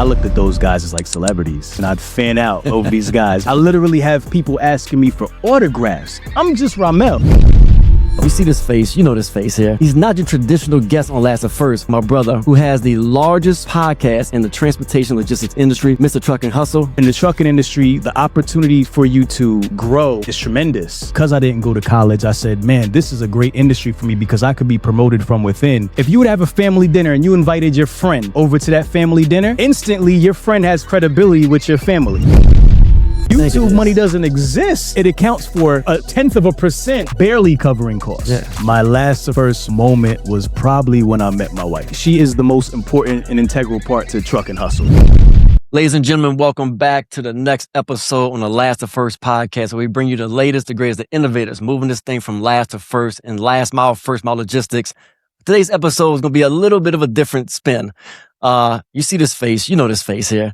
I looked at those guys as like celebrities, and I'd fan out over these guys. I literally have people asking me for autographs. I'm just Rahmel. You see this face, you know this face here. He's not your traditional guest on Last2First, my brother, who has the largest podcast in the transportation logistics industry, Mr. Truck and Hustle. In the trucking industry, the opportunity for you to grow is tremendous. Because I didn't go to college, I said, man, this is a great industry for me because I could be promoted from within. If you would have a family dinner and you invited your friend over to that family dinner, instantly your friend has credibility with your family. YouTube money doesn't exist. It accounts for 0.1%, barely covering costs. Yeah. My Last2First moment was probably when I met my wife. She is the most important and integral part to Truck and Hustle. Ladies and gentlemen, welcome back to the next episode on the Last2First podcast, where we bring you the latest, the greatest, the innovators, moving this thing from last to first and last mile, first mile logistics. Today's episode is going to be a little bit of a different spin. You see this face, you know this face here.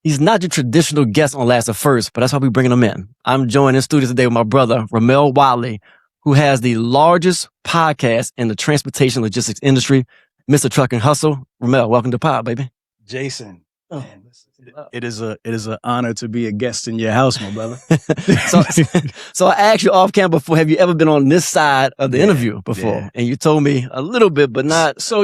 He's not your traditional guest on Last2First, but that's why we're bringing him in. I'm joined in studio today with my brother, Rahmel Wattley, who has the largest podcast in the transportation logistics industry, Mr. Truck and Hustle. Rahmel, welcome to Pod, baby. Jason, man, it is an honor to be a guest in your house, my brother. So I asked you off camera before, have you ever been on this side of the interview before? Yeah. And you told me a little bit, but not. So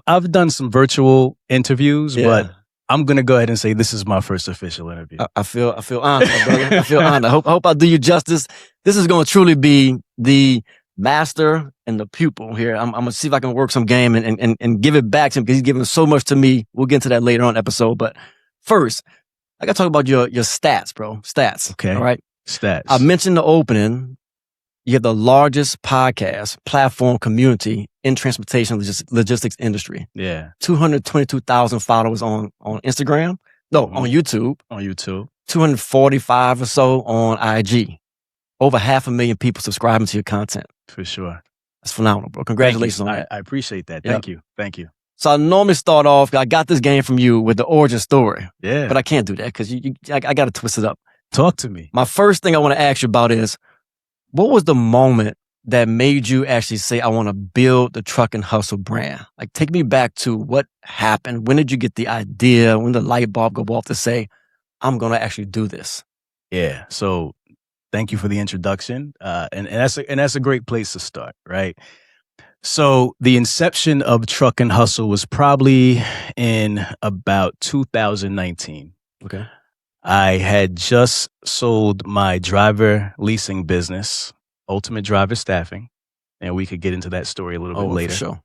I've done some virtual interviews, but I'm going to go ahead and say this is my first official interview. I feel honored, my brother. I feel honored. I hope I do you justice. This is going to truly be the master and the pupil here. I'm going to see if I can work some game and give it back to him because he's given so much to me. We'll get into that later on episode. But first, I got to talk about your stats, bro. Stats. Okay. All right. Stats. I mentioned the opening. You have the largest podcast platform community in transportation logistics industry. Yeah. 222,000 followers on Instagram. No, on YouTube. On YouTube. 245 or so on IG. Over 500,000 people subscribing to your content. For sure. That's phenomenal, bro. Congratulations on that. I appreciate that. Yep. Thank you. Thank you. So I normally start off, I got this game from you with the origin story. Yeah. But I can't do that because I got to twist it up. Talk to me. My first thing I want to ask you about is, what was the moment that made you actually say, I want to build the Truck and Hustle brand? Like, take me back to what happened. When did you get the idea? When did the light bulb go off to say, I'm going to actually do this? Yeah. So thank you for the introduction. And that's a great place to start, right? So the inception of Truck and Hustle was probably in about 2019. Okay. I had just sold my driver leasing business, Ultimate Driver Staffing, and we could get into that story a little bit later. For sure.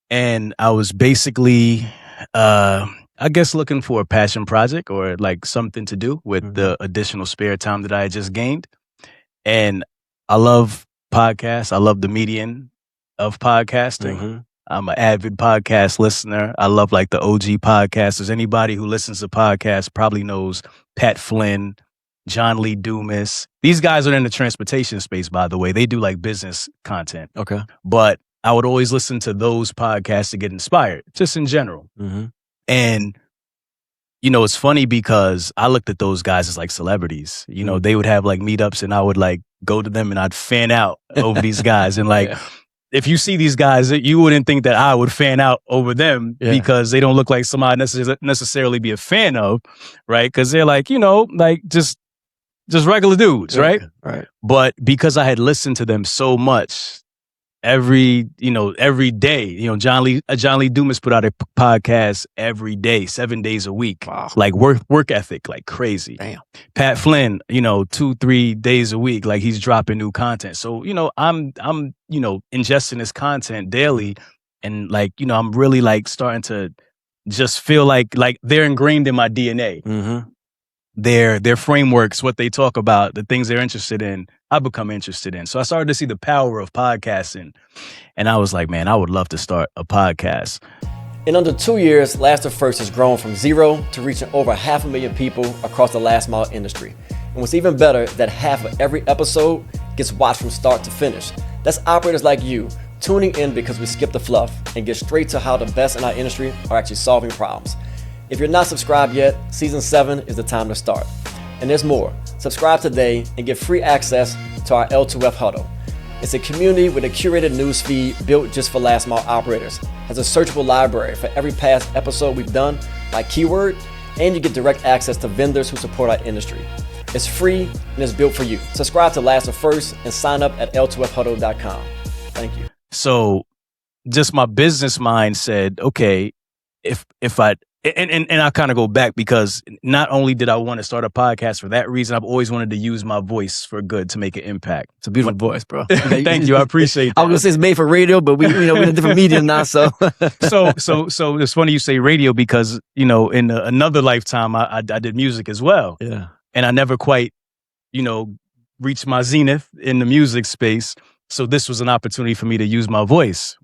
And I was basically, I guess, looking for a passion project or like something to do with the additional spare time that I had just gained. And I love podcasts. I love the medium of podcasting. I'm an avid podcast listener. I love like the OG podcasters. Anybody who listens to podcasts probably knows Pat Flynn, John Lee Dumas. These guys are in the transportation space, by the way. They do like business content. Okay. But I would always listen to those podcasts to get inspired, just in general. And, you know, it's funny because I looked at those guys as like celebrities. You know, they would have like meetups and I would like go to them and I'd fan out over these guys. And like, if you see these guys, you wouldn't think that I would fan out over them because they don't look like somebody necessarily be a fan of, right? Because they're like, you know, like just regular dudes, right? Right. But because I had listened to them so much, every day, you know, John Lee Dumas put out a podcast every day, 7 days a week. Wow. Like work ethic, like crazy. Damn. Pat Flynn, you know, 2-3 days a week, like he's dropping new content. So, you know, I'm, you know, ingesting this content daily and like, you know, I'm really like starting to just feel like they're ingrained in my DNA. Their frameworks, what they talk about, the things they're interested in, I become interested in. So I started to see the power of podcasting. And I was like, man, I would love to start a podcast. In under 2 years, Last2First has grown from zero to reaching over 500,000 people across the last mile industry. And what's even better is that half of every episode gets watched from start to finish. That's operators like you tuning in because we skip the fluff and get straight to how the best in our industry are actually solving problems. If you're not subscribed yet, Season 7 is the time to start. And there's more. Subscribe today and get free access to our L2F HUDDLE. It's a community with a curated news feed built just for last mile operators. Has a searchable library for every past episode we've done by keyword and you get direct access to vendors who support our industry. It's free and it's built for you. Subscribe to Last2First and sign up at L2FHuddle.com. Thank you. So just my business mind said, okay, if I, and I kind of go back because not only did I want to start a podcast for that reason, I've always wanted to use my voice for good to make an impact. It's a beautiful voice, bro. Thank you. I appreciate that. I was going to say it's made for radio, but we're in a different medium now. So it's funny you say radio because, in another lifetime, I did music as well. Yeah. And I never quite, reached my zenith in the music space. So this was an opportunity for me to use my voice,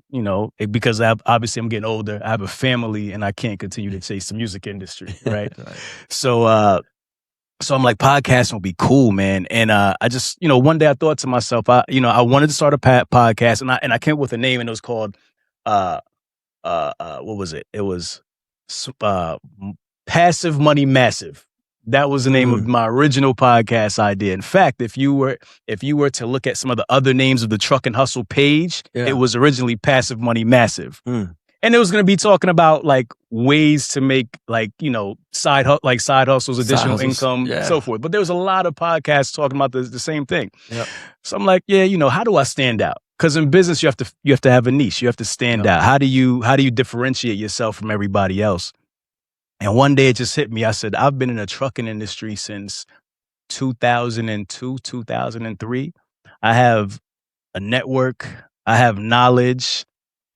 because obviously I'm getting older. I have a family and I can't continue to chase the music industry, right? Right. So I'm like, podcasting would be cool, man. And I just, one day I thought to myself, I wanted to start a podcast, and I came up with a name, and it was called, what was it? It was Passive Money Massive. That was the name of my original podcast idea. In fact, if you were to look at some of the other names of the Truck and Hustle page, it was originally Passive Money Massive. And it was going to be talking about like ways to make side hustles, additional income, so forth. But there was a lot of podcasts talking about the same thing. Yep. So I'm like, how do I stand out? Because in business, you have to have a niche. You have to stand out. How do you differentiate yourself from everybody else? And one day it just hit me. I said, I've been in the trucking industry since 2002, 2003. I have a network. I have knowledge.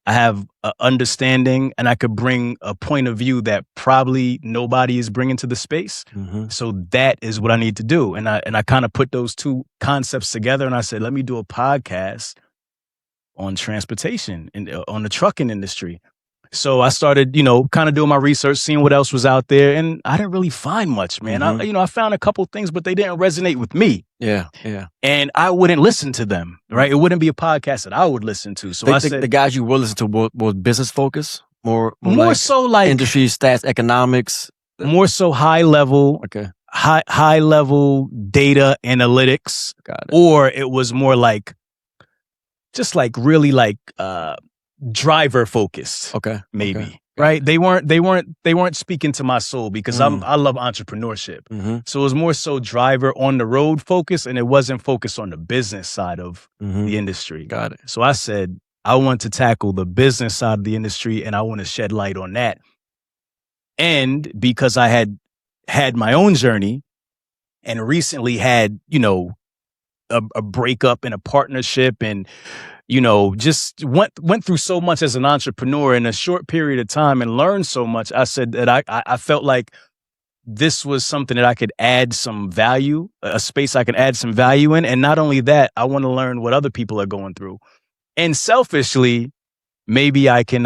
I have an understanding, and I could bring a point of view that probably nobody is bringing to the space. So that is what I need to do. And I kind of put those two concepts together, and I said, let me do a podcast on transportation and on the trucking industry. So I started, kind of doing my research, seeing what else was out there, and I didn't really find much, man. I found a couple things, but they didn't resonate with me. Yeah. And I wouldn't listen to them, right? It wouldn't be a podcast that I would listen to. So I said, the guys you would listen to was business focused, more like so like industry stats, economics, more so high level, high level data analytics. Got it. Or it was more like just like really like driver focused. Maybe. Right? They weren't speaking to my soul because I love entrepreneurship. So it was more so driver on the road focus, and it wasn't focused on the business side of the industry. Got it. So I said, I want to tackle the business side of the industry, and I want to shed light on that. And because I had my own journey and recently had, a breakup and a partnership, and just went through so much as an entrepreneur in a short period of time and learned so much. I said that I felt like this was something that I could add some value, a space I could add some value in. And not only that, I want to learn what other people are going through. And selfishly, maybe I can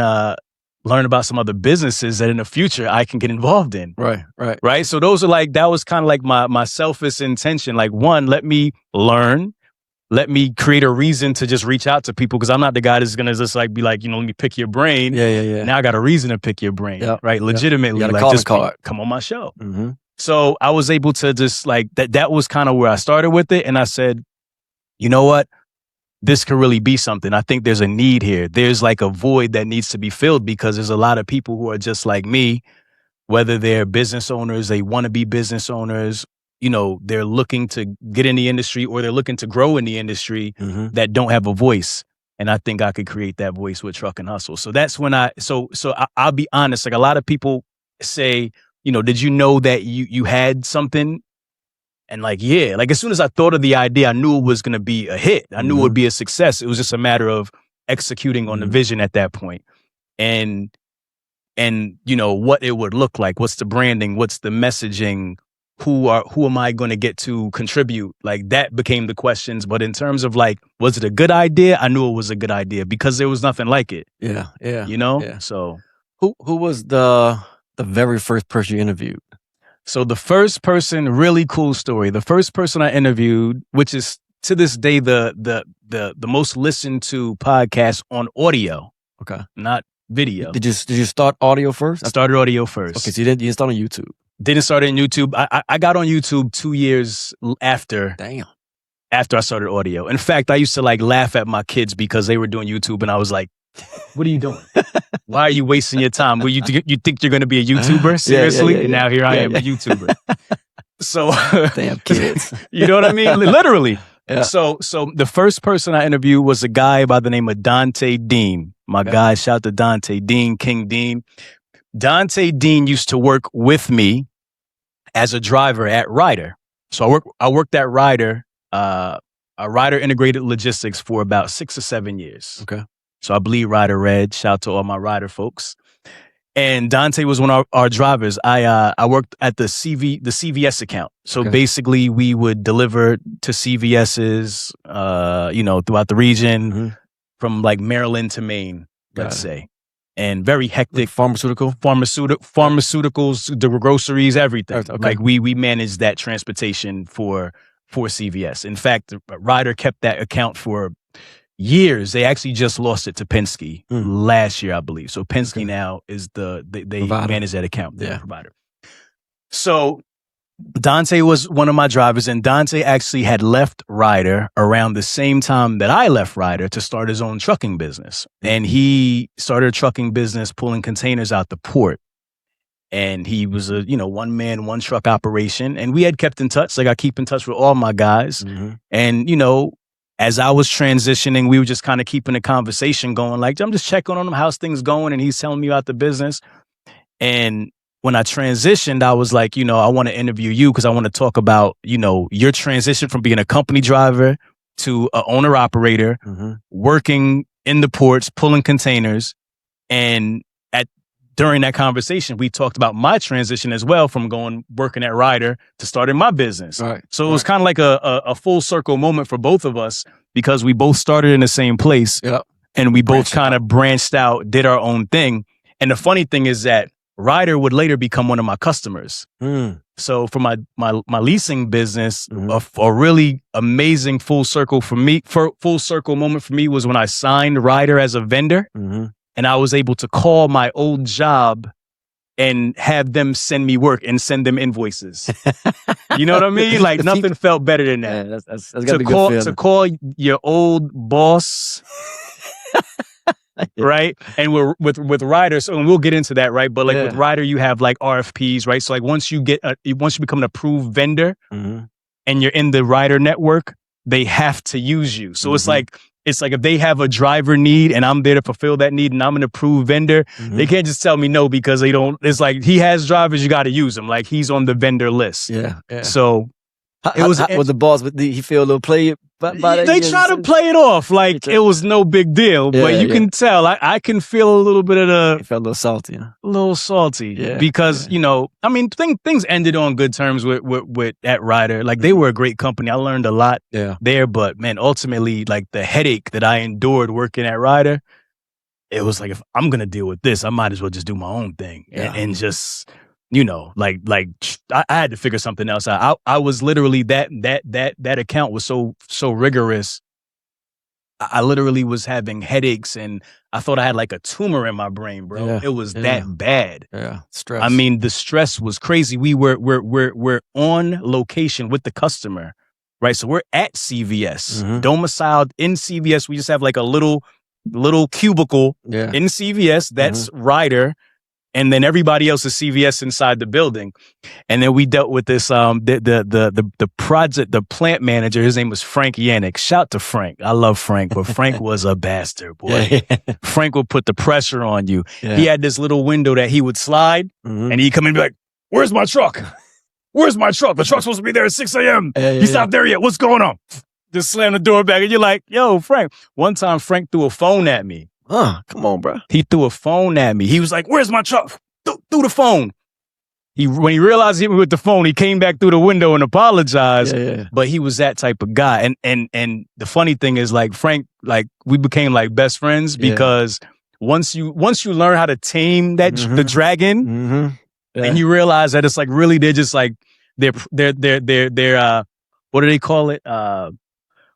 learn about some other businesses that in the future I can get involved in. Right. So that was kind of like my selfish intention. Like, one, let me learn. Let me create a reason to just reach out to people, because I'm not the guy that's gonna just like be like, let me pick your brain. Yeah. Now I got a reason to pick your brain, right? Legitimately, like just come on my show. So I was able to just like that was kind of where I started with it, and I said, you know what? This could really be something. I think there's a need here. There's like a void that needs to be filled, because there's a lot of people who are just like me, whether they're business owners, they want to be business owners, they're looking to get in the industry, or they're looking to grow in the industry, that don't have a voice. And I think I could create that voice with Truck and Hustle. So that's when I'll be honest. Like, a lot of people say, did you know that you had something? And like, yeah, like as soon as I thought of the idea, I knew it was going to be a hit. I knew it would be a success. It was just a matter of executing on the vision at that point. And what it would look like. What's the branding? What's the messaging? Who am I going to get to contribute? Like, that became the questions. But in terms of like, was it a good idea? I knew it was a good idea because there was nothing like it. Yeah. Yeah. So who was the very first person you interviewed? So the first person, really cool story. The first person I interviewed, which is to this day the most listened to podcast on audio. Okay. Not video. Did you start audio first? I started audio first. Okay, so you didn't start on YouTube. Didn't start on YouTube. I got on YouTube 2 years after. Damn. After I started audio. In fact, I used to like laugh at my kids because they were doing YouTube and I was like What are you doing? Why are you wasting your time? Well, you think you're going to be a YouTuber? Seriously? And now here I am, a YouTuber. So, damn kids. You know what I mean? Literally. Yeah. So the first person I interviewed was a guy by the name of Dante Dean. My guy, shout out to Dante Dean, King Dean. Dante Dean used to work with me as a driver at Ryder. So I worked at Ryder, Ryder Integrated Logistics for about 6 or 7 years. Okay. So I bleed Ryder red. Shout out to all my Ryder folks. And Dante was one of our drivers. I worked at the CVS account. So basically we would deliver to CVS's, throughout the region from like Maryland to Maine, let's say. And very hectic. Like pharmaceuticals, the groceries, everything. Okay. Like we managed that transportation for CVS. In fact, Ryder kept that account for years. They actually just lost it to Penske last year, I believe. So Penske now is they manage that account. They're the provider. So Dante was one of my drivers, and Dante actually had left Ryder around the same time that I left Ryder to start his own trucking business. And he started a trucking business pulling containers out the port. And he was a, one man, one truck operation. And we had kept in touch. Like I keep in touch with all my guys. And, as I was transitioning, we were just kind of keeping the conversation going. Like, I'm just checking on him, how's things going? And he's telling me about the business. And when I transitioned, I was like, I want to interview you because I want to talk about, your transition from being a company driver to an owner operator, working in the ports, pulling containers. And during that conversation, we talked about my transition as well from working at Ryder to starting my business. Right. So it was kind of like a full circle moment for both of us because we both started in the same place and we both kind of branched out, did our own thing. And the funny thing is that Ryder would later become one of my customers. So for my leasing business, a really amazing full circle moment for me was when I signed Ryder as a vendor. And I was able to call my old job and have them send me work and send them invoices. You know what I mean? Like nothing felt better than that. Yeah, that's gotta be good to call your old boss, right? And we're with Ryder, so and we'll get into that, right? But like with Ryder, you have like RFPs, right? So like once you become an approved vendor and you're in the Ryder network, they have to use you. So it's like if they have a driver need and I'm there to fulfill that need and I'm an approved vendor, they can't just tell me no because they don't. It's like he has drivers, you got to use him. Like he's on the vendor list. Yeah. So was the boss, did he feel a little play by that? They try to play it off like it was no big deal, but you can tell. I can feel a little bit of he felt a little salty. A little salty because things ended on good terms with at Ryder. Like they were a great company. I learned a lot there, but man, ultimately, like the headache that I endured working at Ryder, it was like if I'm gonna deal with this, I might as well just do my own thing and just. I had to figure something else out. I was literally that account was so rigorous. I literally was having headaches and I thought I had like a tumor in my brain, bro. Yeah, it was that bad. Yeah, stress. I mean, the stress was crazy. We're on location with the customer, right? So we're at CVS, domiciled in CVS. We just have like a little cubicle in CVS. That's Ryder. And then everybody else is CVS inside the building. And then we dealt with this, the plant manager, his name was Frank Yannick. Shout to Frank. I love Frank, but Frank was a bastard, boy. Frank would put the pressure on you. He had this little window that he would slide and he'd come in and be like, where's my truck? Where's my truck? The truck's supposed to be there at 6 a.m. He's not there yet. What's going on? Just slam the door back and you're like, yo, Frank. One time Frank threw a phone at me. Come on, bro. He threw a phone at me. He was like, where's my truck? Threw the phone. When he realized he hit me with the phone, he came back through the window and apologized. But he was that type of guy. And the funny thing is, like, Frank, like, we became like best friends because once you learn how to tame that the dragon and you realize that it's like really they're just like they're what do they call it?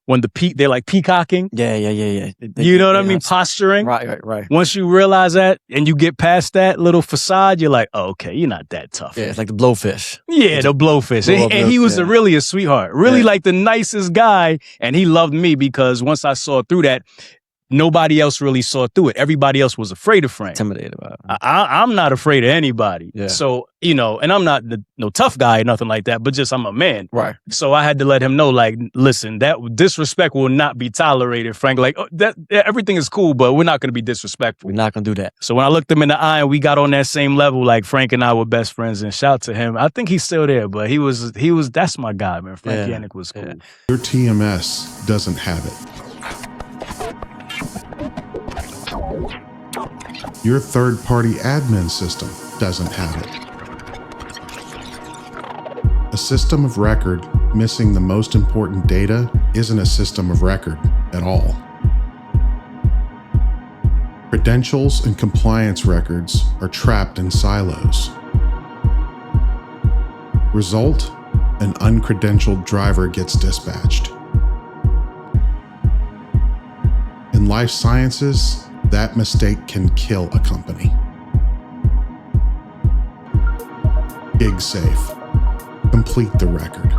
When they're like peacocking. You know what I mean? Posturing. Right. Once you realize that and you get past that little facade, you're like, oh, okay, you're not that tough. Yeah, it's like the blowfish. Yeah, the blowfish. And he was really a sweetheart. Really like the nicest guy. And he loved me because once I saw through that, nobody else really saw through it. Everybody else was afraid of Frank. Intimidated about it. I'm not afraid of anybody. Yeah. So, you know, and I'm not no tough guy or nothing like that, but just I'm a man. Right. So I had to let him know, like, listen, that disrespect will not be tolerated, Frank. Like, everything is cool, but we're not going to be disrespectful. We're not going to do that. So when I looked him in the eye and we got on that same level, like Frank and I were best friends, and shout to him. I think he's still there, but he was that's my guy, man. Frank Yannick was cool. Yeah. Your TMS doesn't have it. Your third-party admin system doesn't have it. A system of record missing the most important data isn't a system of record at all. Credentials and compliance records are trapped in silos. Result, an uncredentialed driver gets dispatched. In life sciences, that mistake can kill a company. Gig safe. Complete the record.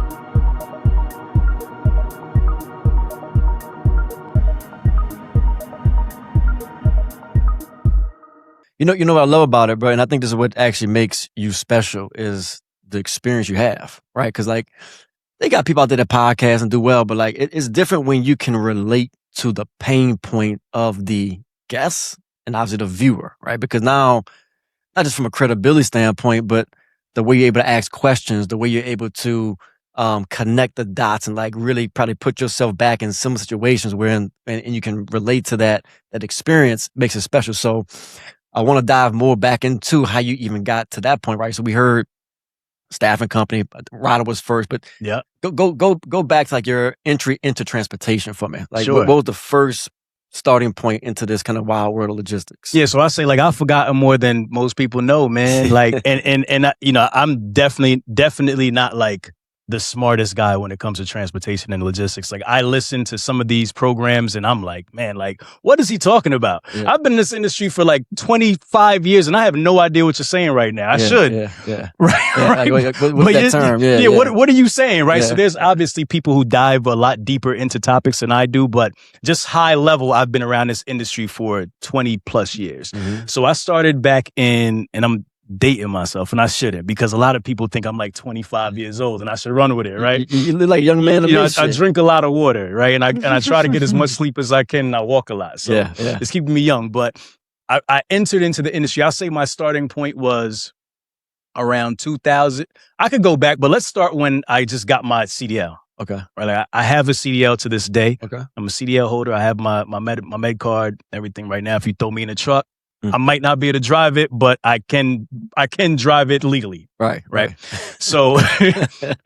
You know what I love about it, bro, and I think this is what actually makes you special is the experience you have, right? Because like they got people out there that podcast and do well, but like it's different when you can relate to the pain point of the guest and obviously the viewer, right? Because now, not just from a credibility standpoint, but the way you're able to ask questions, the way you're able to connect the dots and like really probably put yourself back in similar situations where and you can relate to that experience makes it special. So I want to dive more back into how you even got to that point, right? So we heard staffing company, HUDDLE was first, but yeah, go back to like your entry into transportation for me. Like sure. what was the first starting point into this kind of wild world of logistics? Yeah, so I say like I've forgotten more than most people know, man. Like and I, you know, I'm definitely not like the smartest guy when it comes to transportation and logistics. Like I listen to some of these programs and I'm like, man, like what is he talking about? Yeah. I've been in this industry for like 25 years and I have no idea what you're saying right now. I should. Yeah. Right. Yeah, right. Like, what's that term? Yeah. What are you saying? Right. Yeah. So there's obviously people who dive a lot deeper into topics than I do, but just high level, I've been around this industry for 20 plus years. Mm-hmm. So I started back in, and I'm dating myself, and I shouldn't, because a lot of people think I'm like 25 years old and I should run with it, right? You look like a young man. You know, I drink a lot of water, right? And I try to get as much sleep as I can, and I walk a lot. So it's keeping me young. But I entered into the industry. I'll say my starting point was around 2000. I could go back, but let's start when I just got my CDL. Okay. Right. Like I have a CDL to this day. Okay. I'm a CDL holder. I have my med card, everything right now. If you throw me in a truck, I might not be able to drive it, but I can drive it legally. Right. So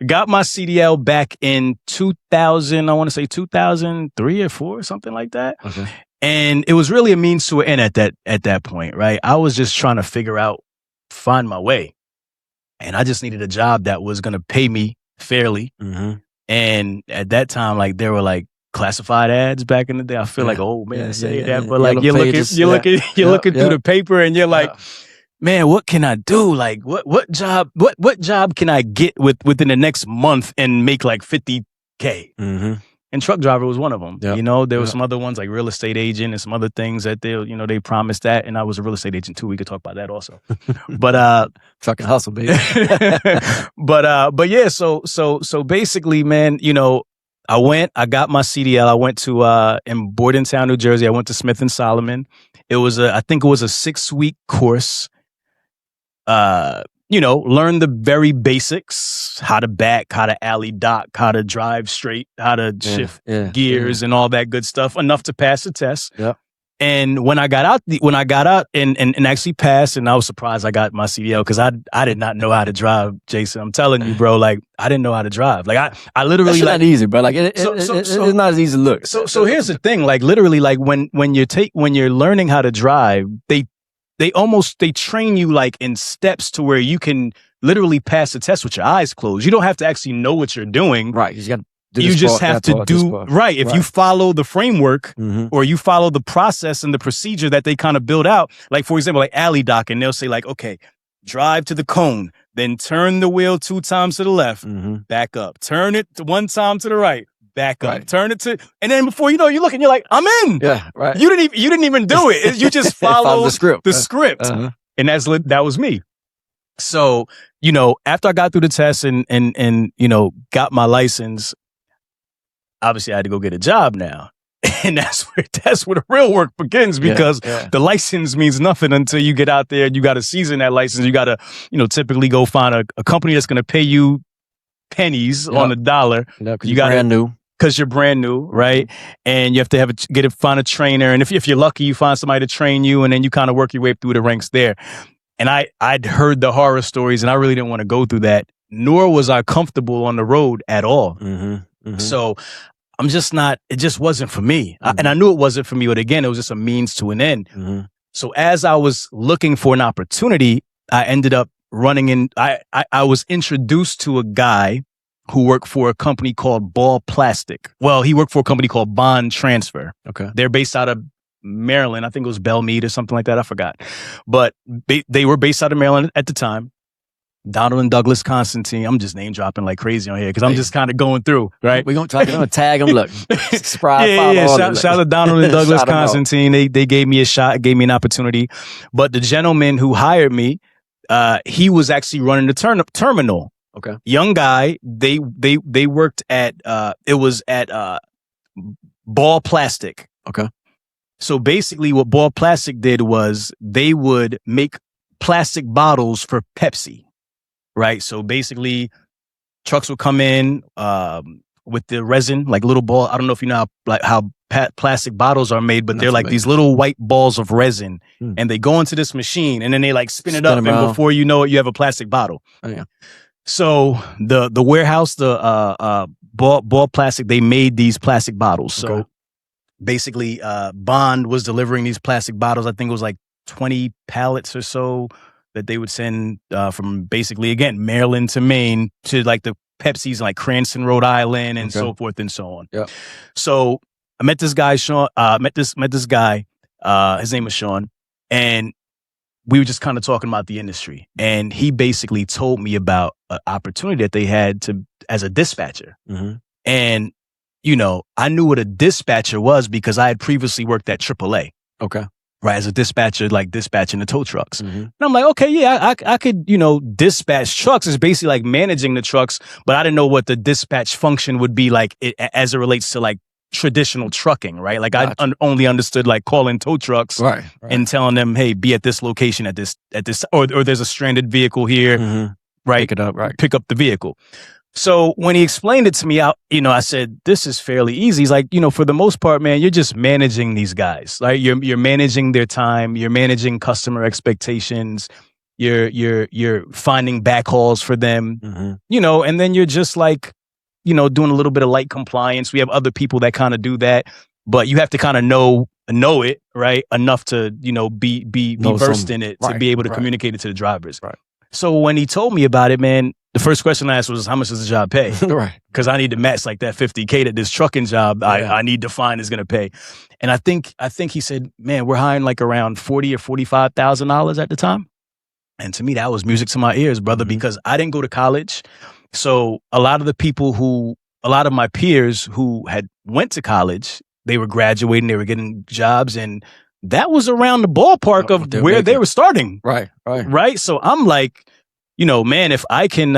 got my CDL back in 2000, I want to say 2003 or 4, something like that. Okay. And it was really a means to an end at that point, right? I was just trying to find my way. And I just needed a job that was going to pay me fairly. Mm-hmm. And at that time, like there were like classified ads back in the day. I feel like, oh man, say that, but like you're looking through the paper and you're like, man, what can I do? Like what job can I get within the next month and make like 50K? Mm-hmm. And truck driver was one of them. Yep. You know, there were some other ones like real estate agent and some other things that they promised that. And I was a real estate agent too. We could talk about that also. But fucking hustle, baby. but yeah, so basically, man, you know, I got my CDL. I went to in Bordentown, New Jersey. I went to Smith & Solomon. I think it was a 6-week course. You know, learn the very basics, how to back, how to alley dock, how to drive straight, how to shift gears and all that good stuff, enough to pass the test. Yeah. And when I got out and actually passed, and I was surprised I got my CDL because I did not know how to drive, Jason. I'm telling you, bro, like I didn't know how to drive. Like I literally not easy, bro. Like it's not as easy to look. So here's the thing, like literally, like when you're learning how to drive, they train you like in steps to where you can literally pass the test with your eyes closed. You don't have to actually know what you're doing. Right. You just have to do right. If you follow the framework or you follow the process and the procedure that they kind of build out, like for example, like alley docking, they'll say like, okay, drive to the cone, then turn the wheel 2 times to the left, back up, turn it 1 time to the right, back up, turn it to, and then before you know, you're looking, you're like, I'm in. Yeah, right. You didn't even do it. You just follow the script. The script. And that was me. So, you know, after I got through the test and you know, got my license, obviously I had to go get a job now. And that's where the real work begins, because the license means nothing until you get out there and you got to season that license. You got to, you know, typically go find a company that's going to pay you pennies on the dollar. You got brand new. Because you're brand new, right? And you have to find a trainer. And if you're lucky, you find somebody to train you, and then you kind of work your way through the ranks there. And I'd heard the horror stories, and I really didn't want to go through that, nor was I comfortable on the road at all. So I'm just not, it just wasn't for me. And I knew it wasn't for me, but again, it was just a means to an end. So as I was looking for an opportunity, I ended up running in, I was introduced to a guy who worked for a company called Ball Plastic. Well, he worked for a company called Bond Transfer. Okay. They're based out of Maryland. I think it was Belmead or something like that. I forgot. But they were based out of Maryland at the time. Donald and Douglas Constantine. I'm just name dropping like crazy on here because I'm just kind of going through, right? We're going to tag them. Look, subscribe, follow. Shout out to Donald and Douglas Constantine. They gave me a shot, gave me an opportunity. But the gentleman who hired me, he was actually running the terminal. Okay. Young guy. They worked at it was at Ball Plastic. Okay. So basically what Ball Plastic did was they would make plastic bottles for Pepsi. Right. So basically trucks would come in with the resin, like little ball. I don't know if you know how plastic bottles are made, but they're like these little white balls of resin, and they go into this machine, and then they like spin it up, and before you know it, you have a plastic bottle. Oh, yeah. So the warehouse, the Ball Plastic, they made these plastic bottles. So basically, Bond was delivering these plastic bottles. I think it was like 20 pallets or so that they would send from basically, again, Maryland to Maine to like the Pepsi's like Cranston, Rhode Island, and so forth and so on. Yep. So I met this guy, Sean. Met this guy. His name was Sean, and we were just kind of talking about the industry. And he basically told me about an opportunity that they had as a dispatcher. And you know, I knew what a dispatcher was because I had previously worked at AAA. Okay. Right, as a dispatcher, like dispatching the tow trucks. And I'm like, okay, yeah, I could, you know, dispatch trucks. It's basically like managing the trucks, but I didn't know what the dispatch function would be like as it relates to like traditional trucking, right? Like I only understood like calling tow trucks and telling them, hey, be at this location at this, or there's a stranded vehicle here, right? Pick it up, right? Pick up the vehicle. So when he explained it to me, I said, this is fairly easy. He's like, you know, for the most part, man, you're just managing these guys. Right? You're managing their time. You're managing customer expectations. You're finding backhauls for them, you know, and then you're just like, you know, doing a little bit of light compliance. We have other people that kind of do that, but you have to kind of know it, right? Enough to, you know, be versed in it to be able to communicate it to the drivers. Right. So when he told me about it, man, the first question I asked was, how much does the job pay? Right. Because I need to match like that $50K that this trucking job I need to find is going to pay. And I think he said, man, we're hiring like around $40,000 or $45,000 at the time. And to me, that was music to my ears, brother, because I didn't go to college. So a lot of my peers who had went to college, they were graduating, they were getting jobs, and that was around the ballpark of where they were starting. Right. So I'm like, you know, man, if I can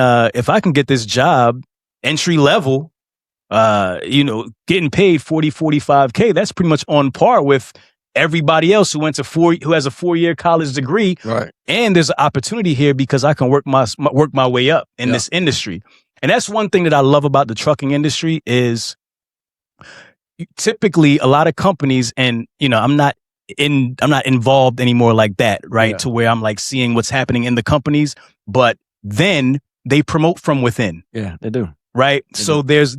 get this job entry level, you know, getting paid 40, 45K, that's pretty much on par with everybody else who who has a 4-year college degree. Right. And there's an opportunity here because I can work my way up in this industry. And that's one thing that I love about the trucking industry is typically a lot of companies, and you know, I'm not involved anymore like that, right? To where I'm like seeing what's happening in the companies, but then they promote from within. Yeah, they do. Right. So there's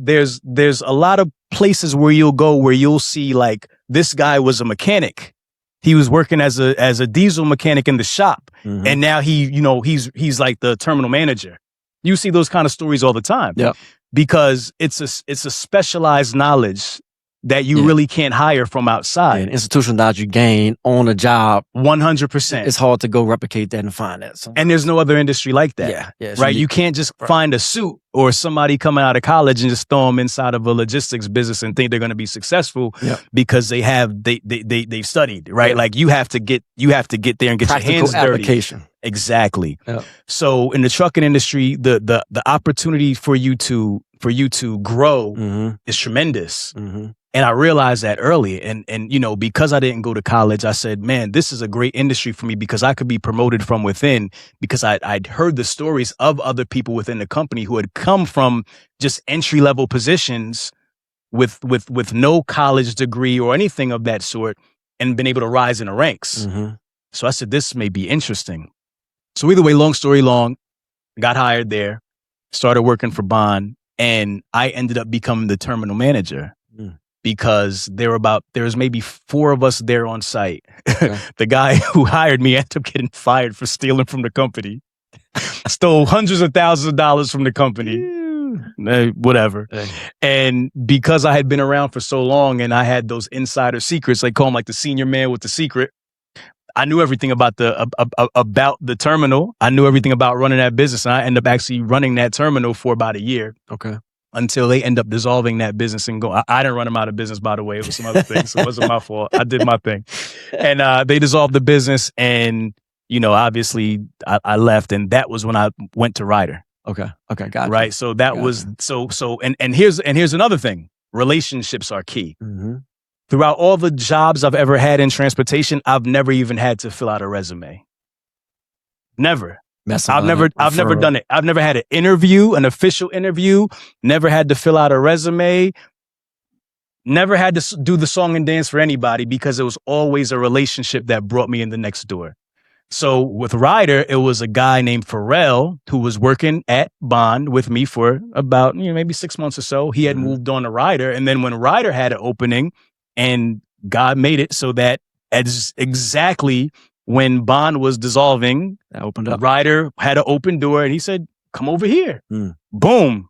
a lot of places where you'll go where you'll see like this guy was a mechanic. He was working as a diesel mechanic in the shop. And now he's like the terminal manager. You see those kind of stories all the time. Yeah. Because it's a specialized knowledge that you really can't hire from outside. Yeah, institutional knowledge you gain on a job. 100%. It's hard to go replicate that and find that. So. And there's no other industry like that. Yeah. Right? You can't just find a suit or somebody coming out of college and just throw them inside of a logistics business and think they're going to be successful because they've studied, right? Yeah. Like you have to get there and get Practical your hands dirty. application. Exactly. Yeah. So in the trucking industry, the opportunity for you to grow is tremendous. And I realized that early. And because I didn't go to college, I said, man, this is a great industry for me because I could be promoted from within, because I'd heard the stories of other people within the company who had come from just entry-level positions with no college degree or anything of that sort and been able to rise in the ranks. So I said, this may be interesting. So either way, long story long, got hired there, started working for Bond, and I ended up becoming the terminal manager. Because there was maybe 4 of us there on site. Okay. The guy who hired me ended up getting fired for stealing from the company. Stole hundreds of thousands of dollars from the company. Whatever. Hey. And because I had been around for so long and I had those insider secrets, they call him like the senior man with the secret. I knew everything about the terminal. I knew everything about running that business. And I ended up actually running that terminal for about a year. Okay. Until they end up dissolving that business and go. I didn't run them out of business, by the way. It was some other things. So it wasn't my fault. I did my thing. And they dissolved the business. And, obviously I left. And that was when I went to Ryder. Okay, got it. Right. So that was, and here's another thing. Relationships are key. Throughout all the jobs I've ever had in transportation, I've never even had to fill out a resume. Never. I've never done it. I've never had an interview, an official interview, never had to fill out a resume, never had to do the song and dance for anybody because it was always a relationship that brought me in the next door. So with Ryder, it was a guy named Pharrell who was working at Bond with me for about maybe 6 months or so. He had moved on to Ryder. And then when Ryder had an opening and God made it so that exactly when Bond was dissolving, that opened up. Ryder had an open door and he said, come over here. Boom.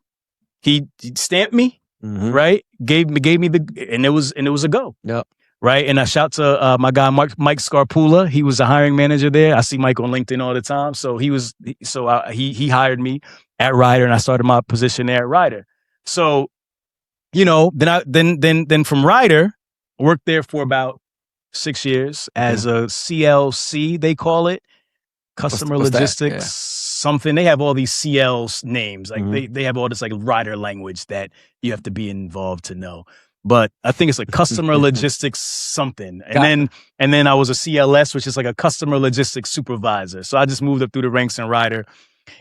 He stamped me, right? Gave me and it was a go. Yep. Right. And I shout to my guy, Mike Scarpula. He was a hiring manager there. I see Mike on LinkedIn all the time. So he hired me at Ryder and I started my position there at Ryder. So, then from Ryder, worked there for about 6 years as a CLC, they call it, customer logistics, something. They have all these CLs names. Like they have all this like Ryder language that you have to be involved to know. But I think it's like customer logistics something. And then I was a CLS, which is like a customer logistics supervisor. So I just moved up through the ranks in Ryder.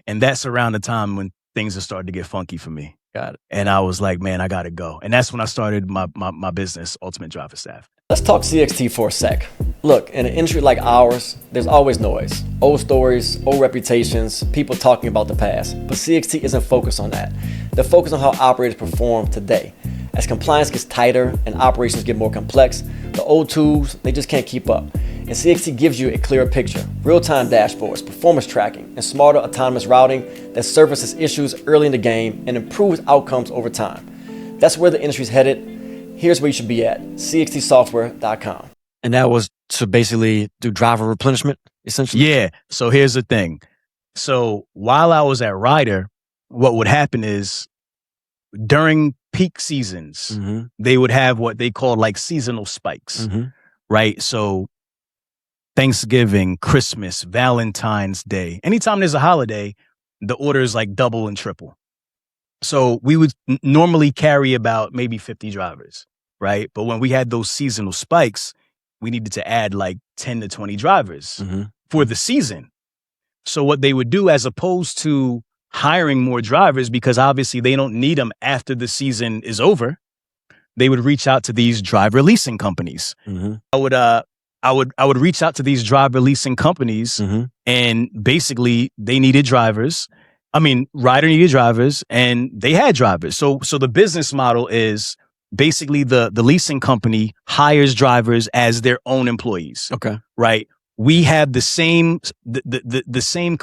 And that's around the time when things are starting to get funky for me. Got it. And I was like, man, I got to go. And that's when I started my business, Ultimate Driver Staff. Let's talk CXT for a sec. Look, in an industry like ours, there's always noise. Old stories, old reputations, people talking about the past. But CXT isn't focused on that. They're focused on how operators perform today. As compliance gets tighter and operations get more complex, the old tools, they just can't keep up. And CXT gives you a clearer picture, real-time dashboards, performance tracking, and smarter autonomous routing that surfaces issues early in the game and improves outcomes over time. That's where the industry's headed. Here's where you should be at, cxtsoftware.com. And that was to basically do driver replenishment, essentially? Yeah. So here's the thing. So while I was at Ryder, what would happen is during peak seasons, they would have what they call like seasonal spikes, right? So Thanksgiving, Christmas, Valentine's Day, anytime there's a holiday, the order is like double and triple. So we would normally carry about maybe 50 drivers, right? But when we had those seasonal spikes, we needed to add like 10 to 20 drivers for the season. So what they would do, as opposed to hiring more drivers, because obviously they don't need them after the season is over, they would reach out to these driver leasing companies. I would reach out to these driver leasing companies and basically they needed drivers. I mean, Ryder needed drivers and they had drivers. So the business model is basically the leasing company hires drivers as their own employees. Okay. Right. We have the same, the same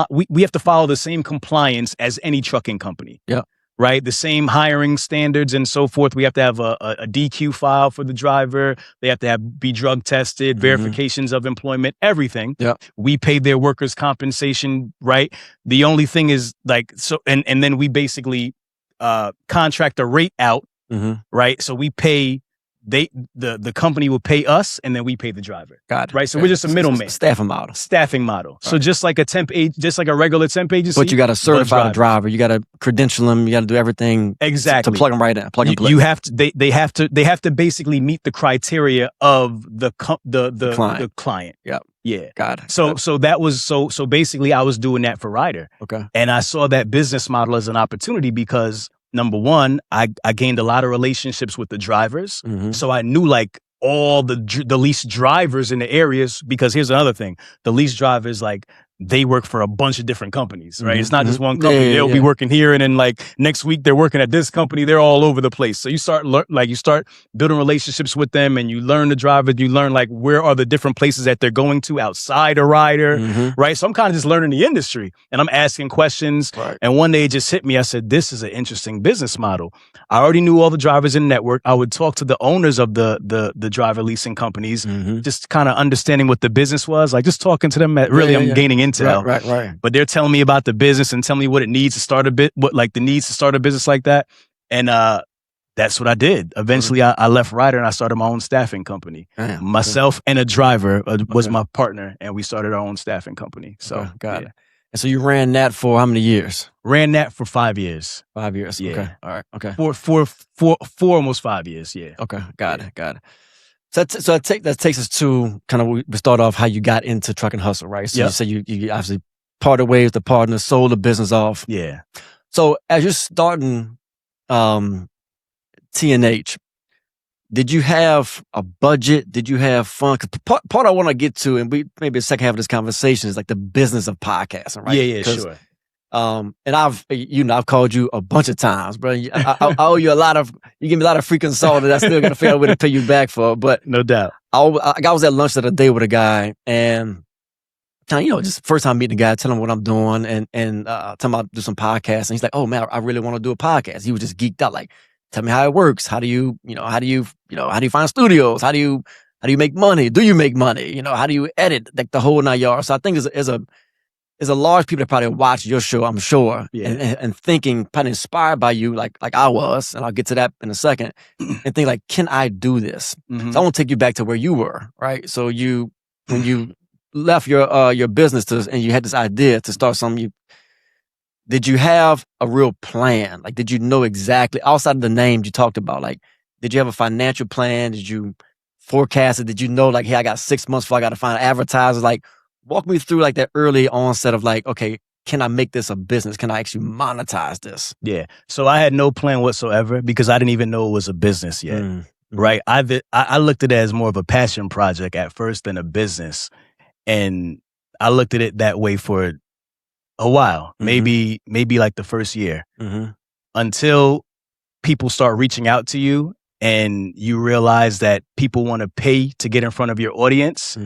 we have to follow the same compliance as any trucking company. Yeah. right? The same hiring standards and so forth. We have to have a DQ file for the driver. They have to be drug tested, verifications of employment, everything. Yep. We pay their workers' compensation, right? The only thing is like, so, and then we basically contract a rate out, right? So we pay, the company will pay us, and then we pay the driver. Got it. Right. So we're just a middleman. Staffing model. Right. So just like just like a regular temp agency. But you got to certify the driver. You got to credential them. You got to do everything exactly to plug them right in. Plug and play. You have to. They have to basically meet the criteria of the client. Yep. Yeah. Got it. So that was so basically I was doing that for Ryder. Okay. And I saw that business model as an opportunity because number one, I gained a lot of relationships with the drivers. So I knew like all the lease drivers in the areas, because here's another thing. The lease drivers, like, they work for a bunch of different companies, right? It's not just one company. They'll be working here, and then like next week they're working at this company. They're all over the place. So you start building relationships with them, and you learn the drivers. You learn like where are the different places that they're going to outside of Ryder, right? So I'm kind of just learning the industry, and I'm asking questions. Right. And one day it just hit me. I said, "This is an interesting business model." I already knew all the drivers in the network. I would talk to the owners of the driver leasing companies, just kind of understanding what the business was, like just talking to them. I'm gaining intel. Right. But they're telling me about the business and telling me what it needs to start the needs to start a business like that. And that's what I did. Eventually, I left Ryder and I started my own staffing company. Damn, Myself and a driver was my partner, and we started our own staffing company. So got it. And so you ran that for how many years? Ran that for 5 years. 5 years. Yeah. Okay. All right. Okay. For almost 5 years. Yeah. Okay. Got it. So that takes us to kind of, we start off how you got into Truck and Hustle, right? So you say you obviously parted ways with the partner, sold the business off. Yeah. So as you're starting T&H, did you have a budget? Did you have fun? Because part I want to get to, and maybe the second half of this conversation, is like the business of podcasting, right? Yeah, sure. And I've called you a bunch of times, bro. I owe you you give me a lot of freaking salt that I still got to figure out what to pay you back for. But no doubt. I was at lunch the other day with a guy, and kind of, just first time meeting the guy, telling him what I'm doing, and talking about do some podcasts. And he's like, "Oh man, I really want to do a podcast." He was just geeked out, like, "Tell me how it works. How do you find studios? How do you make money? Do you make money? How do you edit, like the whole 9 yards?" So I think there's a large people that probably watch your show, I'm sure, and thinking, probably inspired by you, like I was, and I'll get to that in a second, and think like, can I do this? So I want to take you back to where you were, right? So when you left your business and you had this idea to start something, did you have a real plan? Like, did you know exactly, outside of the names you talked about, like, did you have a financial plan? Did you forecast it? Did you know, like, hey, I got 6 months before I got to find advertisers? Like, walk me through like that early onset of like, okay, can I make this a business? Can I actually monetize this? Yeah. So I had no plan whatsoever because I didn't even know it was a business yet. Right. I looked at it as more of a passion project at first than a business. And I looked at it that way for a while, maybe like the first year, until people start reaching out to you and you realize that people want to pay to get in front of your audience.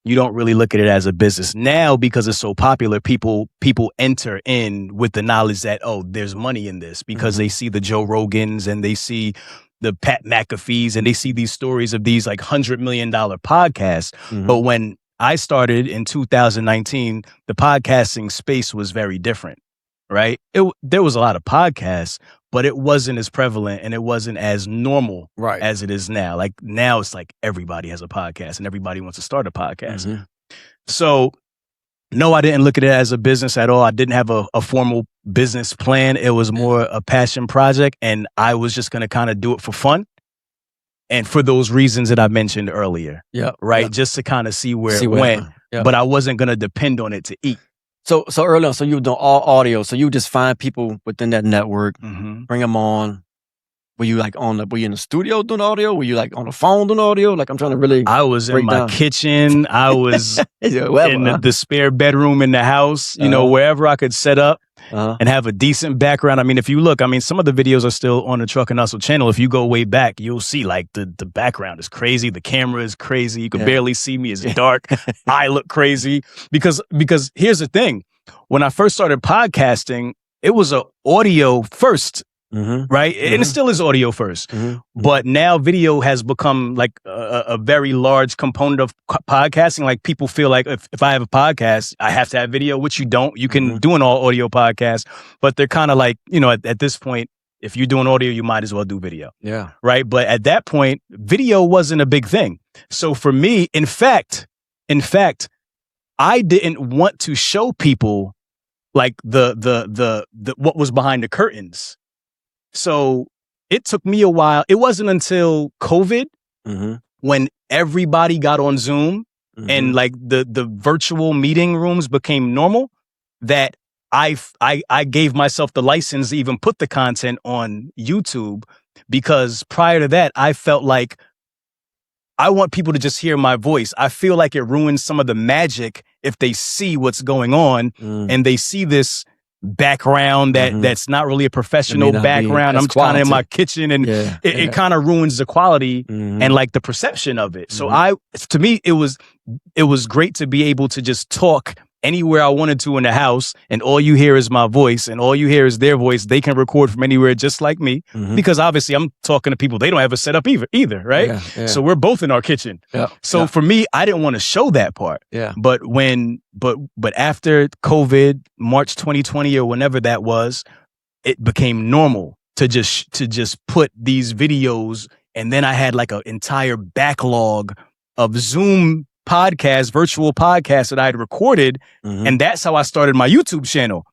You don't really look at it as a business. Now, because it's so popular, people enter in with the knowledge that, oh, there's money in this, because they see the Joe Rogans and they see the Pat McAfees and they see these stories of these like $100 million podcasts. But when I started in 2019, the podcasting space was very different, right? There was a lot of podcasts, but it wasn't as prevalent and it wasn't as normal as it is now. Like now it's like everybody has a podcast and everybody wants to start a podcast. So no, I didn't look at it as a business at all. I didn't have a formal business plan. It was more a passion project, and I was just going to kind of do it for fun. And for those reasons that I mentioned earlier, just to kind of see where it went. But I wasn't going to depend on it to eat. So early on, so you were doing all audio. So you would just find people within that network, bring them on. Were you like were you in the studio doing audio? Were you like on the phone doing audio? Like, I'm trying to really. I was in my kitchen. I was in the spare bedroom in the house, wherever I could set up and have a decent background. I mean, if you look, some of the videos are still on the Truck and Hustle channel. If you go way back, you'll see like the background is crazy. The camera is crazy. You can barely see me. It's dark. I look crazy because here's the thing. When I first started podcasting, it was a audio first, right? Mm-hmm. And it still is audio first. Mm-hmm. But now video has become like a very large component of podcasting. Like people feel like if I have a podcast, I have to have video, which you don't. You can do an all audio podcast, but they're kind of like, at this point, if you're doing audio, you might as well do video. Yeah. Right. But at that point, video wasn't a big thing. So for me, in fact, I didn't want to show people like the what was behind the curtains. So it took me a while. It wasn't until COVID when everybody got on Zoom and like the virtual meeting rooms became normal that I gave myself the license to even put the content on YouTube, because prior to that, I felt like I want people to just hear my voice. I feel like it ruins some of the magic if they see what's going on and they see this background that's not really a professional background. I'm kind of in my kitchen, and it kind of ruins the quality and like the perception of it. So to me, it was great to be able to just talk anywhere I wanted to in the house, and all you hear is my voice, and all you hear is their voice. They can record from anywhere, just like me, because obviously I'm talking to people. They don't have a setup either, right? Yeah. So we're both in our kitchen. So for me, I didn't want to show that part. But but after COVID, March 2020 or whenever that was, it became normal to just put these videos, and then I had like an entire backlog of Zoom podcasts, virtual podcasts that I had recorded, and that's how I started my YouTube channel.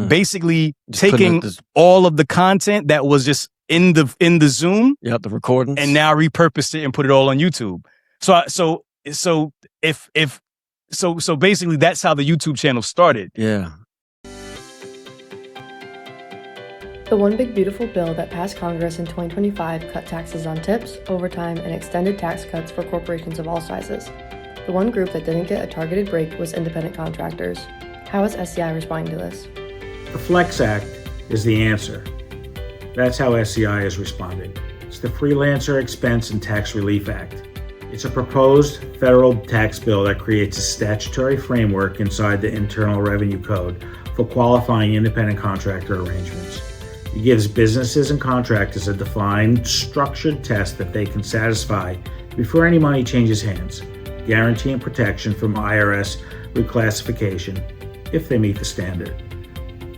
Basically, just taking all of the content that was just in the Zoom, the recordings, and now repurposed it and put it all on YouTube. So basically, that's how the YouTube channel started. Yeah. The One Big Beautiful Bill that passed Congress in 2025 cut taxes on tips, overtime, and extended tax cuts for corporations of all sizes. The one group that didn't get a targeted break was independent contractors. How is SCI responding to this? The Flex Act is the answer. That's how SCI is responding. It's the Freelancer Expense and Tax Relief Act. It's a proposed federal tax bill that creates a statutory framework inside the Internal Revenue Code for qualifying independent contractor arrangements. It gives businesses and contractors a defined, structured test that they can satisfy before any money changes hands, guaranteeing protection from IRS reclassification if they meet the standard.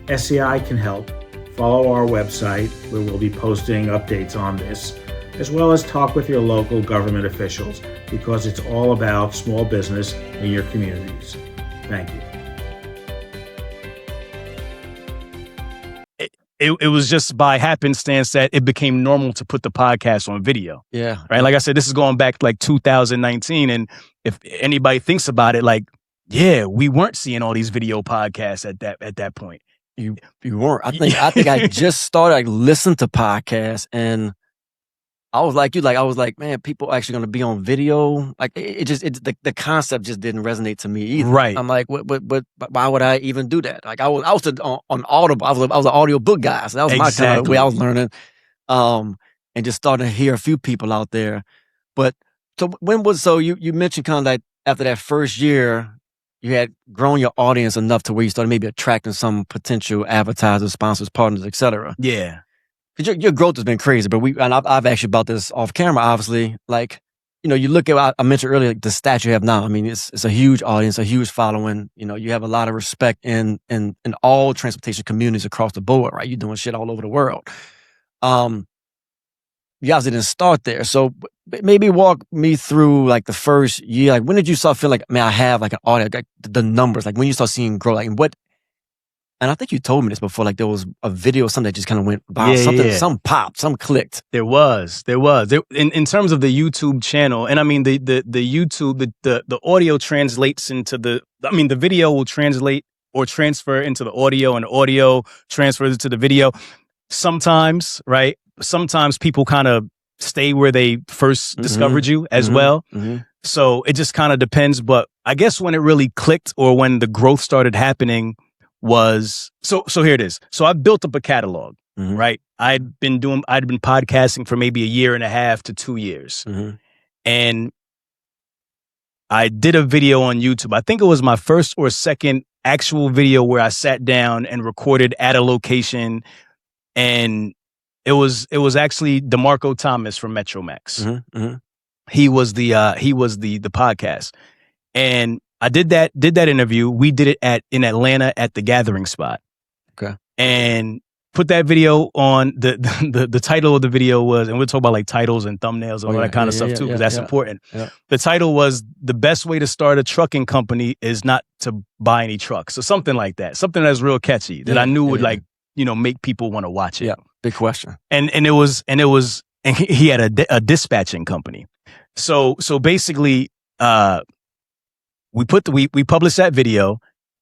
SCI can help. Follow our website, where we'll be posting updates on this, as well as talk with your local government officials, because it's all about small business in your communities. Thank you. It was just by happenstance that it became normal to put the podcast on video. Yeah. Right. Like I said, this is going back to like 2019. And if anybody thinks about it, like, yeah, we weren't seeing all these video podcasts at that point. You weren't. I think I just started like listening to podcasts, and I was like you, I was like, man, people are actually going to be on video. Like the concept just didn't resonate to me either. Right. I'm like, what, why would I even do that? Like I was on Audible. I was an audio book guy. So that was my kind of way I was learning. And just starting to hear a few people out there. But so you mentioned kind of like after that first year, you had grown your audience enough to where you started maybe attracting some potential advertisers, sponsors, partners, et cetera. Yeah. Because your growth has been crazy, but I've actually about this off camera, obviously. Like, you look at, I mentioned earlier, like the stats you have now. I mean, it's a huge audience, a huge following. You have a lot of respect in all transportation communities across the board, right? You're doing shit all over the world. You guys didn't start there. So maybe walk me through like the first year. Like, when did you start feeling like, man, I have like an audience, like the numbers, like when you start seeing growth, like what? And I think you told me this before, like there was a video, something that just kind of went by, some popped, some clicked. There was. In terms of the YouTube channel, and I mean the YouTube, the audio translates into the video will translate or transfer into the audio, and audio transfers to the video. Sometimes, right? Sometimes people kind of stay where they first discovered you as well. So it just kind of depends. But I guess when it really clicked, or when the growth started happening, was so here it is. So I built up a catalog, right? I'd been podcasting for maybe 1.5 to 2 years. And I did a video on YouTube. I think it was my first or second actual video where I sat down and recorded at a location, and it was actually DeMarco Thomas from Metromax. He was the podcast, and I did that interview. We did it in Atlanta at the Gathering Spot. Okay, and put that video on. The title of the video was, and we'll talk about like titles and thumbnails and all that kind of stuff too, because that's important. Yeah. The title was "The Best Way to Start a Trucking Company is Not to Buy Any Trucks," or something like that. Something that's real catchy that I knew would like, make people want to watch it. Yeah, big question. And he had a dispatching company. So basically, we published that video,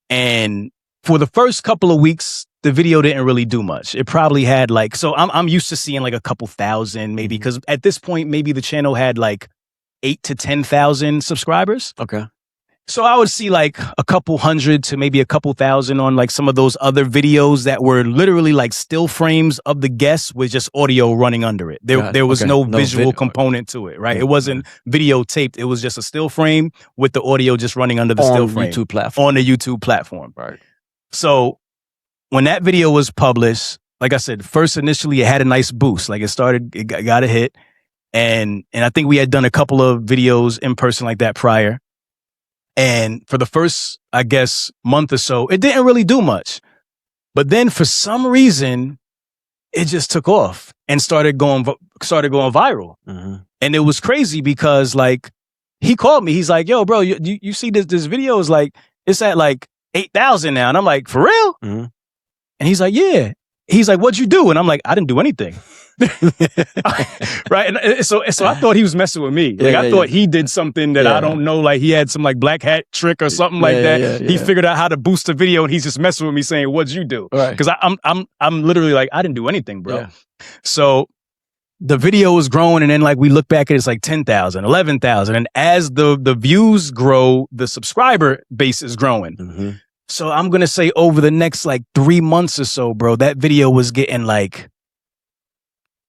and for the first couple of weeks, the video didn't really do much. It probably had like, so I'm used to seeing like a couple thousand maybe, because at this point, maybe the channel had like 8,000 to 10,000 subscribers. Okay. So I would see like a couple hundred to maybe a couple thousand on like some of those other videos that were literally like still frames of the guests with just audio running under it. There was no visual component to it, right? It wasn't videotaped. It was just a still frame with the audio just running under the still frame. On the YouTube platform. Right. So when that video was published, like I said, first initially it had a nice boost. Like it got a hit. And I think we had done a couple of videos in person like that prior. And for the first, I guess, month or so, it didn't really do much. But then for some reason, it just took off and started going viral. And it was crazy because like he called me. He's like, "Yo, bro, you see this video is like, it's at like 8,000 now." And I'm like, "For real?" And he's like, "Yeah." He's like, "What'd you do?" And I'm like, "I didn't do anything." Right. And so I thought he was messing with me. Like I thought he did something that I don't know. Like he had some like black hat trick or something like that. He figured out how to boost the video, and he's just messing with me saying, "What'd you do?" Because I'm literally like, I didn't do anything, bro. So the video was growing, and then like we look back at it, it's like 10,000, 11,000. And as the views grow, the subscriber base is growing. So I'm going to say over the next like 3 months or so, bro, that video was getting like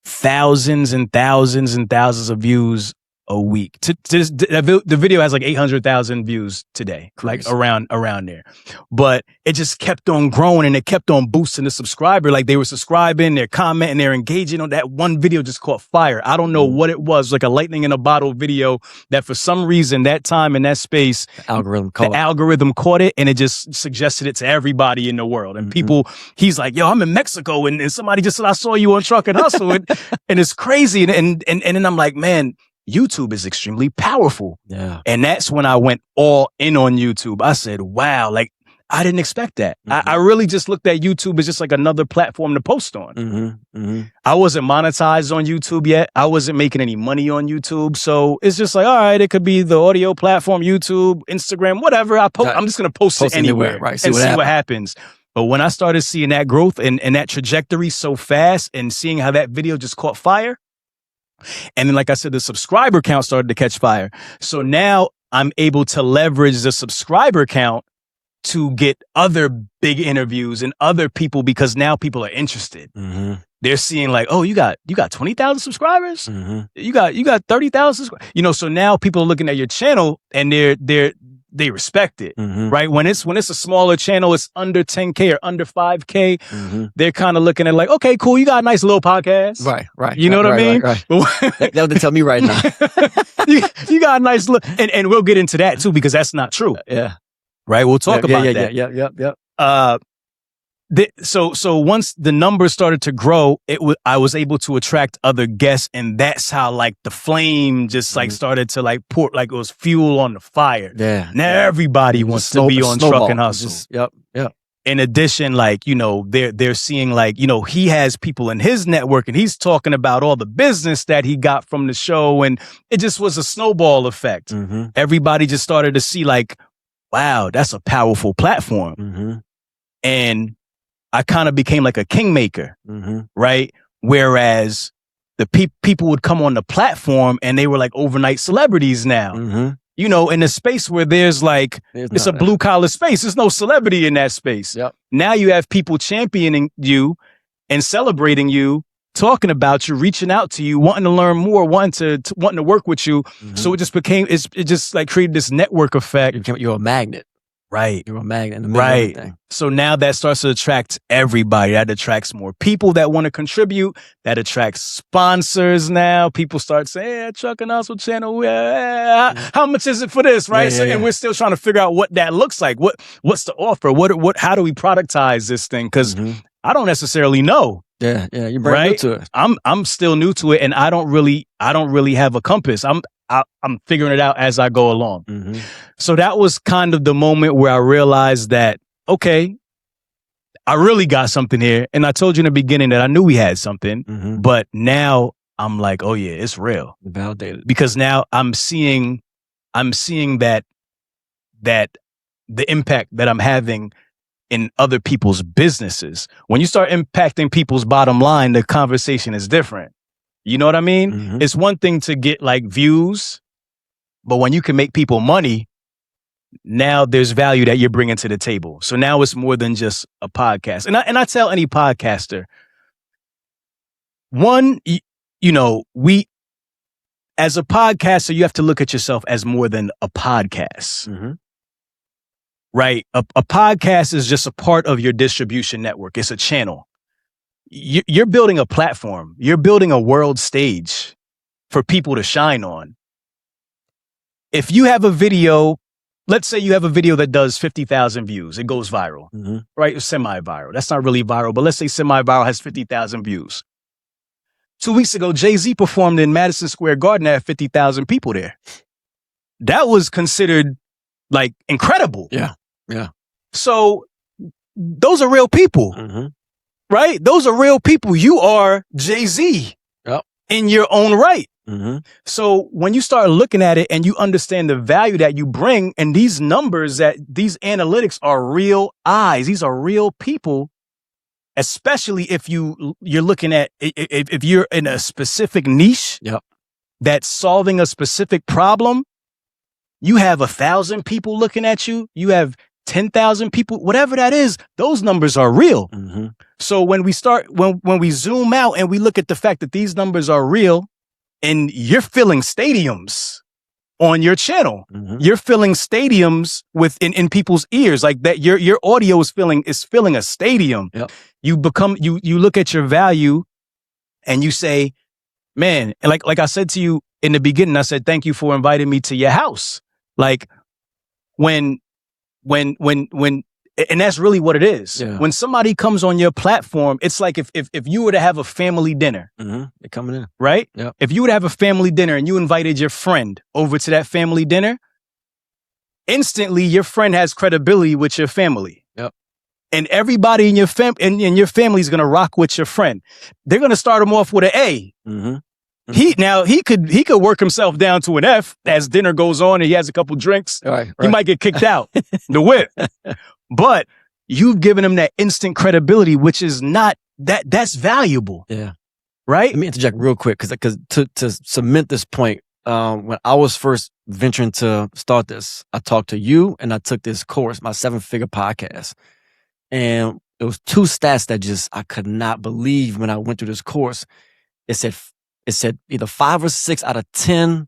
thousands and thousands and thousands of views a week. The video has like 800,000 views today, like around there. But it just kept on growing, and it kept on boosting the subscriber. Like they were subscribing, they're commenting, they're engaging on that one video. Just caught fire. I don't know what it was, like a lightning in a bottle video that for some reason that time in that space, the algorithm caught it, and it just suggested it to everybody in the world. And people, he's like, "Yo, I'm in Mexico, and somebody just said I saw you on Truck and Hustle," and it's crazy. And then I'm like, man, YouTube is extremely powerful. Yeah. And that's when I went all in on YouTube. I said, wow, like I didn't expect that. I really just looked at YouTube as just like another platform to post on. I wasn't monetized on YouTube yet. I wasn't making any money on YouTube. So it's just like, all right, it could be the audio platform, YouTube, Instagram, whatever. I'm just going to post it anywhere and see what happens. But when I started seeing that growth and that trajectory so fast, and seeing how that video just caught fire, and then, like I said, the subscriber count started to catch fire. So now I'm able to leverage the subscriber count to get other big interviews and other people, because now people are interested. They're seeing like, "Oh, you got 20,000 subscribers? You got 30,000 subscribers?" So now people are looking at your channel, and they respect it, right? When it's a smaller channel, it's under 10K or under 5K. They're kind of looking at like, "Okay, cool, you got a nice little podcast." Right. You know what I mean? Right. That would tell me right now. you got a nice look. And we'll get into that too, because that's not true. Yeah. Right? We'll talk about that. Yeah. So once the numbers started to grow, I was able to attract other guests, and that's how like the flame just like started to like pour, like it was fuel on the fire. Yeah. Now everybody wants to be on Truck and Hustle. Yep. In addition, like, they're seeing like, he has people in his network, and he's talking about all the business that he got from the show. And it just was a snowball effect. Everybody just started to see like, wow, that's a powerful platform. And I kind of became like a kingmaker, right? Whereas the people would come on the platform, and they were like overnight celebrities now. In a space where there's like, it's a blue collar space. There's no celebrity in that space. Now you have people championing you and celebrating you, talking about you, reaching out to you, wanting to learn more, wanting to work with you. So it just like created this network effect. You're a magnet. Right. You're a magnet in the middle of everything. So now that starts to attract everybody. That attracts more people that want to contribute. That attracts sponsors now. People start saying, hey, Chuck and Hustle channel, how much is it for this, right? And we're still trying to figure out what that looks like. What's the offer? How do we productize this thing? Because I don't necessarily know. Yeah, you're brand new to it. I'm still new to it, and I don't really have a compass. I'm figuring it out as I go along. So that was kind of the moment where I realized that, okay, I really got something here. And I told you in the beginning that I knew we had something, but now I'm like, oh yeah, it's real. Validated. Because now I'm seeing that the impact that I'm having in other people's businesses. When you start impacting people's bottom line, the conversation is different. You know what I mean? It's one thing to get like views, but when you can make people money, now there's value that you're bringing to the table. So now it's more than just a podcast. And I tell any podcaster, one, we, as a podcaster, you have to look at yourself as more than a podcast. Right? A podcast is just a part of your distribution network. It's a channel. You're building a platform. You're building a world stage for people to shine on. If you have a video, let's say you have a video that does 50,000 views, it goes viral, right? It's semi-viral. That's not really viral, but let's say semi-viral has 50,000 views. 2 weeks ago, Jay-Z performed in Madison Square Garden at 50,000 people there. That was considered like incredible. Yeah. So those are real people. Right? Those are real people. You are Jay-Z in your own right. So when you start looking at it and you understand the value that you bring, and these numbers, that these analytics are real eyes, these are real people, especially if you're looking at, if you're in a specific niche that's solving a specific problem, you have 1,000 people looking at you, you have 10,000 people, whatever that is, those numbers are real. So when we zoom out and we look at the fact that these numbers are real, and you're filling stadiums on your channel, you're filling stadiums in people's ears, like that. Your audio is filling a stadium. You look at your value, and you say, man, and like I said to you in the beginning, I said thank you for inviting me to your house. Like when, and that's really what it is. When somebody comes on your platform, it's like if you were to have a family dinner, they're coming in, right? If you would have a family dinner and you invited your friend over to that family dinner, instantly your friend has credibility with your family. And everybody in your family is going to rock with your friend. They're going to start him off with an A. He could work himself down to an F as dinner goes on and he has a couple drinks. He might get kicked out the whip. But you've given him that instant credibility, which is not that's valuable. Right? Let me interject real quick because to cement this point, when I was first venturing to start this, I talked to you and I took this course, my 7-figure podcast. And it was 2 stats that I could not believe when I went through this course. It said either 5 or 6 out of 10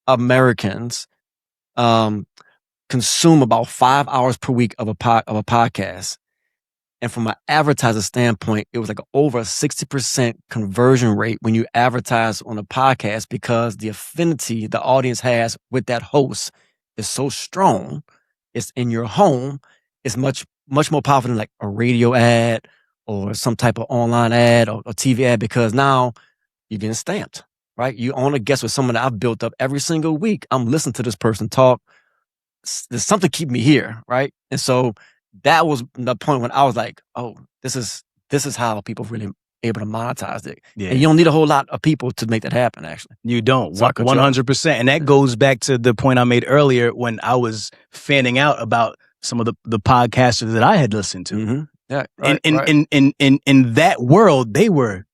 Americans consume about 5 hours per week of a podcast. And from an advertiser standpoint, it was like over a 60% conversion rate when you advertise on a podcast, because the affinity the audience has with that host is so strong. It's in your home. It's much more powerful than like a radio ad or some type of online ad or TV ad, because now you're getting stamped, right? You own a guest with someone that I've built up every single week. I'm listening to this person talk. There's something keep me here, right? And so that was the point when I was like, oh, this is how people really able to monetize it. And you don't need a whole lot of people to make that happen, actually. You don't. 100%. And that goes back to the point I made earlier when I was fanning out about some of the podcasters that I had listened to. In that world, they were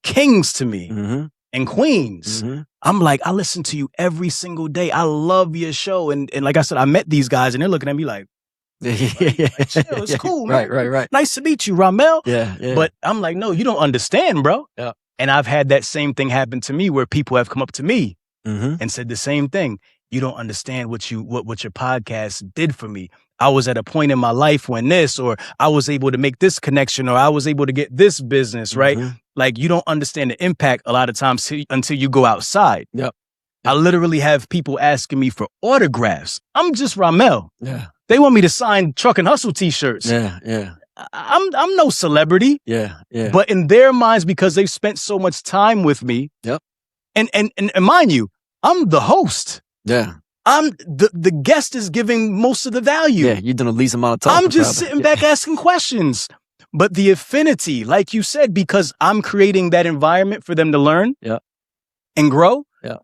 kings to me and queens. I'm like, I listen to you every single day. I love your show. And like I said, I met these guys and they're looking at me like, it's cool, man. Right. Nice to meet you, Rahmel. Yeah. But I'm like, no, you don't understand, bro. And I've had that same thing happen to me where people have come up to me and said the same thing. you don't understand what your podcast did for me. I was at a point in my life when this, or I was able to make this connection, or I was able to get this business, right? Like, you don't understand the impact a lot of times until you go outside. Yep. I literally have people asking me for autographs. I'm just Rahmel. Yeah. They want me to sign Truck and Hustle t-shirts. Yeah. I'm no celebrity. Yeah. But in their minds, because they've spent so much time with me. Yep. And mind you, I'm the host. Yeah. I'm the guest is giving most of the value. Yeah, you're doing the least amount of talking. I'm just sitting back asking questions. But the affinity, like you said, because I'm creating that environment for them to learn and grow. Yeah.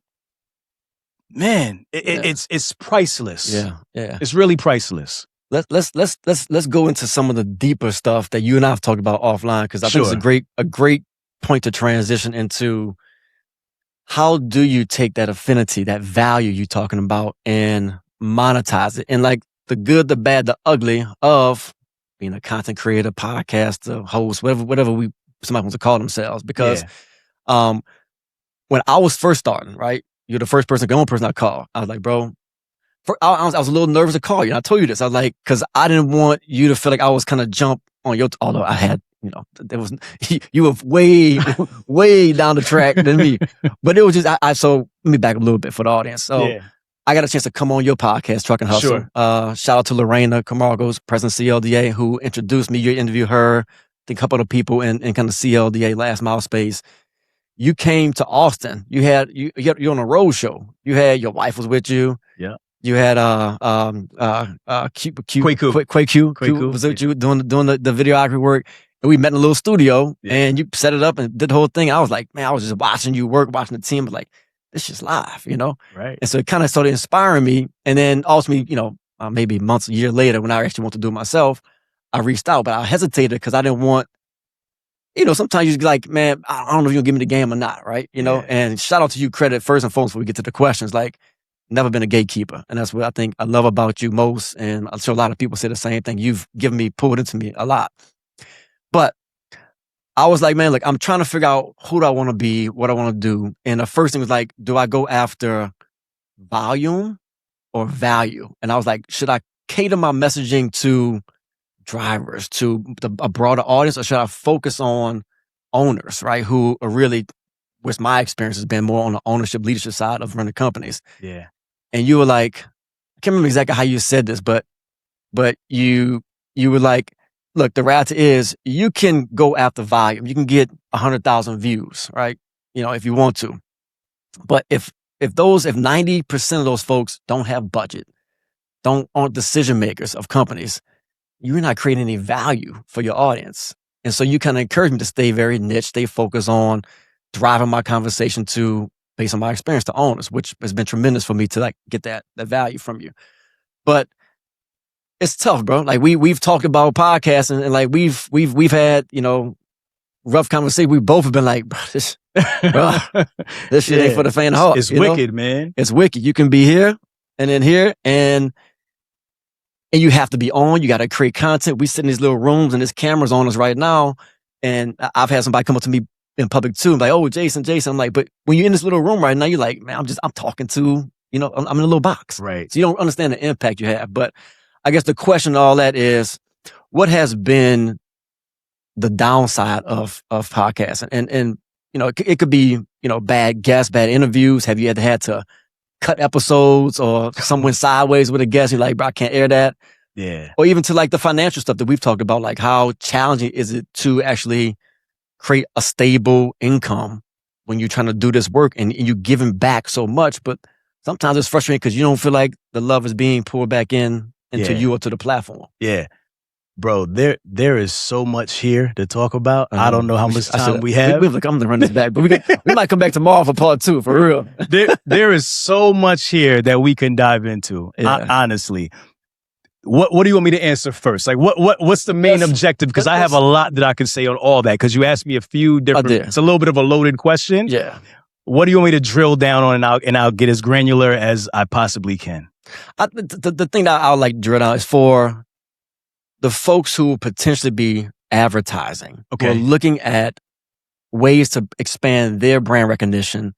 Man, it's priceless. Yeah. It's really priceless. Let's go into some of the deeper stuff that you and I have talked about offline, because I think it's a great point to transition into. How do you take that affinity, that value you're talking about, and monetize it? And like the good, the bad, the ugly of being a content creator, podcaster, host, whatever somebody wants to call themselves. Because when I was first starting, right, you're the first person, the only person I called. I was like, bro, I was a little nervous to call you. And I told you this. I was like, because I didn't want you to feel like I was kind of jump on your, although I had, there was, you were way down the track than me. But it was just, so let me back up a little bit for the audience. So I got a chance to come on your podcast, Truck and Hustle. Sure. Shout out to Lorena Camargos, President CLDA, who introduced me. You interviewed her, I think a couple of people in kind of CLDA last mile space. You came to Austin. You're on a road show. You had, your wife was with you. Yeah. You had Quaku was with you doing the videography work. And we met in a little studio and you set it up and did the whole thing. I was like, man, I was just watching you work, watching the team, but like, this is live, Right. And so it kind of started inspiring me. And then ultimately, maybe months, a year later, when I actually want to do it myself, I reached out, but I hesitated because I didn't want, sometimes you just like, man, I don't know if you'll give me the game or not, right? And shout out to you, credit first and foremost before we get to the questions. Like, never been a gatekeeper. And that's what I think I love about you most. And I'm sure a lot of people say the same thing. You've pulled into me a lot. But I was like, man, look, I'm trying to figure out who do I want to be, what I want to do. And the first thing was like, do I go after volume or value? And I was like, should I cater my messaging to drivers, to a broader audience, or should I focus on owners, right? Who are really, which my experience has been more on the ownership, leadership side of running companies. Yeah. And you were like, I can't remember exactly how you said this, but you were like, look, the reality is you can go after volume. You can get 100,000 views, right? If you want to. But if 90% of those folks don't have budget, aren't decision makers of companies, you're not creating any value for your audience. And so you kind of encourage me to stay very niche, stay focused on driving my conversation based on my experience to owners, which has been tremendous for me to like get that value from you. But it's tough, bro. Like we've talked about podcasts and like we've had, rough conversation. We both have been like, bro, this shit ain't for the faint of heart. It's wicked, man. It's wicked. You can be here and then here and you have to be on. You got to create content. We sit in these little rooms and there's cameras on us right now. And I've had somebody come up to me in public too. I'm like, oh, Jason. I'm like, but when you're in this little room right now, you're like, man, I'm talking to, I'm in a little box. Right. So you don't understand the impact you have. But I guess the question to all that is, what has been the downside of podcasting? And it could be, bad guests, bad interviews. Have you ever had to cut episodes or someone sideways with a guest? You're like, bro, I can't air that. Yeah. Or even to like the financial stuff that we've talked about, like how challenging is it to actually create a stable income when you're trying to do this work and you're giving back so much, but sometimes it's frustrating because you don't feel like the love is being poured back into you or to the platform. Yeah. Bro, there is so much here to talk about. I don't know how much time we have. I'm gonna run this back, but we might come back tomorrow for part 2, for real. There is so much here that we can dive into. Honestly, what do you want me to answer first? Like, what's the main objective? Because I have a lot that I can say on all that. Because you asked me a few different. It's a little bit of a loaded question. Yeah. What do you want me to drill down on, and I'll get as granular as I possibly can. The thing that I'll like drill down is for the folks who will potentially be advertising, who are looking at ways to expand their brand recognition,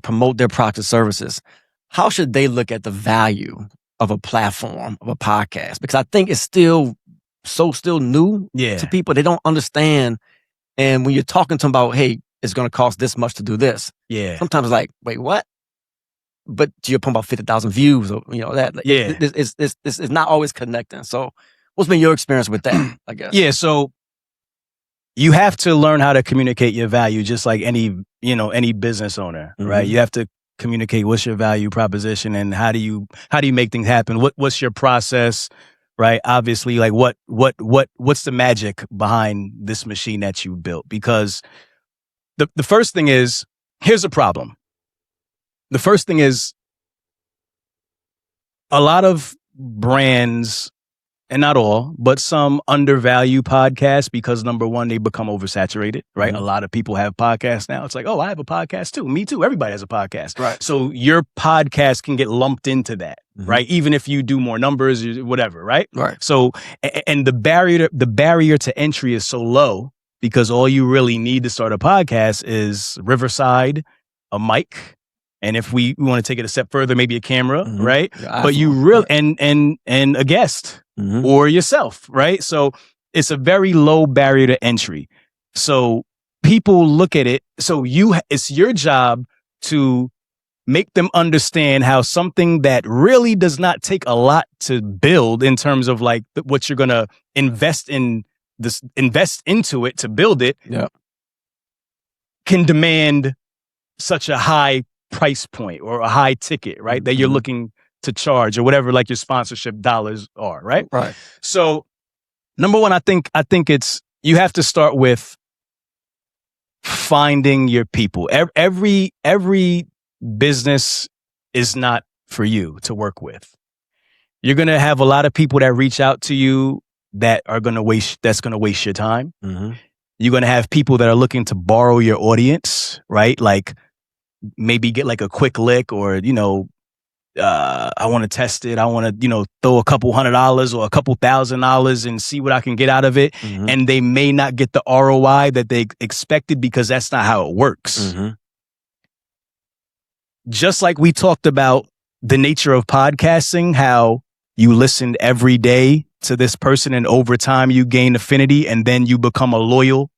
promote their products and services. how should they look at the value of a platform, of a podcast? Because I think it's still new to people. They don't understand. And when you're talking to them about, hey, it's going to cost this much to do this. Yeah. Sometimes it's like, wait, what? But to your point about 50,000 views, or that. It's not always connecting. So what's been your experience with that, I guess? Yeah. So you have to learn how to communicate your value, just like any business owner, right? You have to communicate what's your value proposition and how do you make things happen? What's your process, right? Obviously, like what's the magic behind this machine that you built? Because the first thing is, here's a problem. The first thing is, a lot of brands, and not all, but some, undervalue podcasts because, number one, they become oversaturated, right? A lot of people have podcasts now. It's like, oh, I have a podcast too. Me too. Everybody has a podcast. Right. So your podcast can get lumped into that, right? Even if you do more numbers, whatever, right? Right. So, and the barrier to entry is so low because all you really need to start a podcast is Riverside, a mic, and if we want to take it a step further, maybe a camera, right? But you really and a guest or yourself, right? So it's a very low barrier to entry. So people look at it. So it's your job to make them understand how something that really does not take a lot to build in terms of like what you're going to invest into it to build it, can demand such a high price point or a high ticket, right? That you're looking to charge or whatever, like your sponsorship dollars are, right? Right. So number one, I think it's, you have to start with finding your people. Every business is not for you to work with. You're going to have a lot of people that reach out to you that's going to waste your time. You're going to have people that are looking to borrow your audience, right? Like, maybe get like a quick lick or, I want to test it. I want to, throw a couple $100 or a couple $1,000 and see what I can get out of it. And they may not get the ROI that they expected because that's not how it works. Just like we talked about the nature of podcasting, how you listened every day to this person and over time you gain affinity and then you become a loyal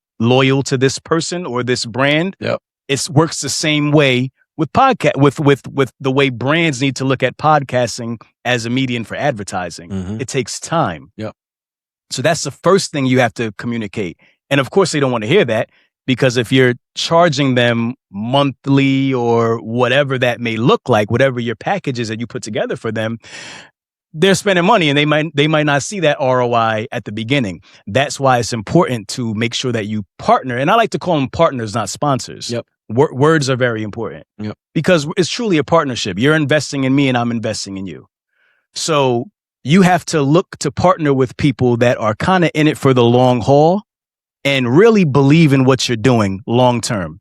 to this person or this brand. Yep. It works the same way with podcast, with the way brands need to look at podcasting as a medium for advertising. It takes time. Yep. So that's the first thing you have to communicate. And of course, they don't want to hear that because if you're charging them monthly or whatever that may look like, whatever your package is that you put together for them, they're spending money and they might not see that ROI at the beginning. That's why it's important to make sure that you partner. And I like to call them partners, not sponsors. Yep. Words are very important because it's truly a partnership. You're investing in me and I'm investing in you. So you have to look to partner with people that are kind of in it for the long haul and really believe in what you're doing long term.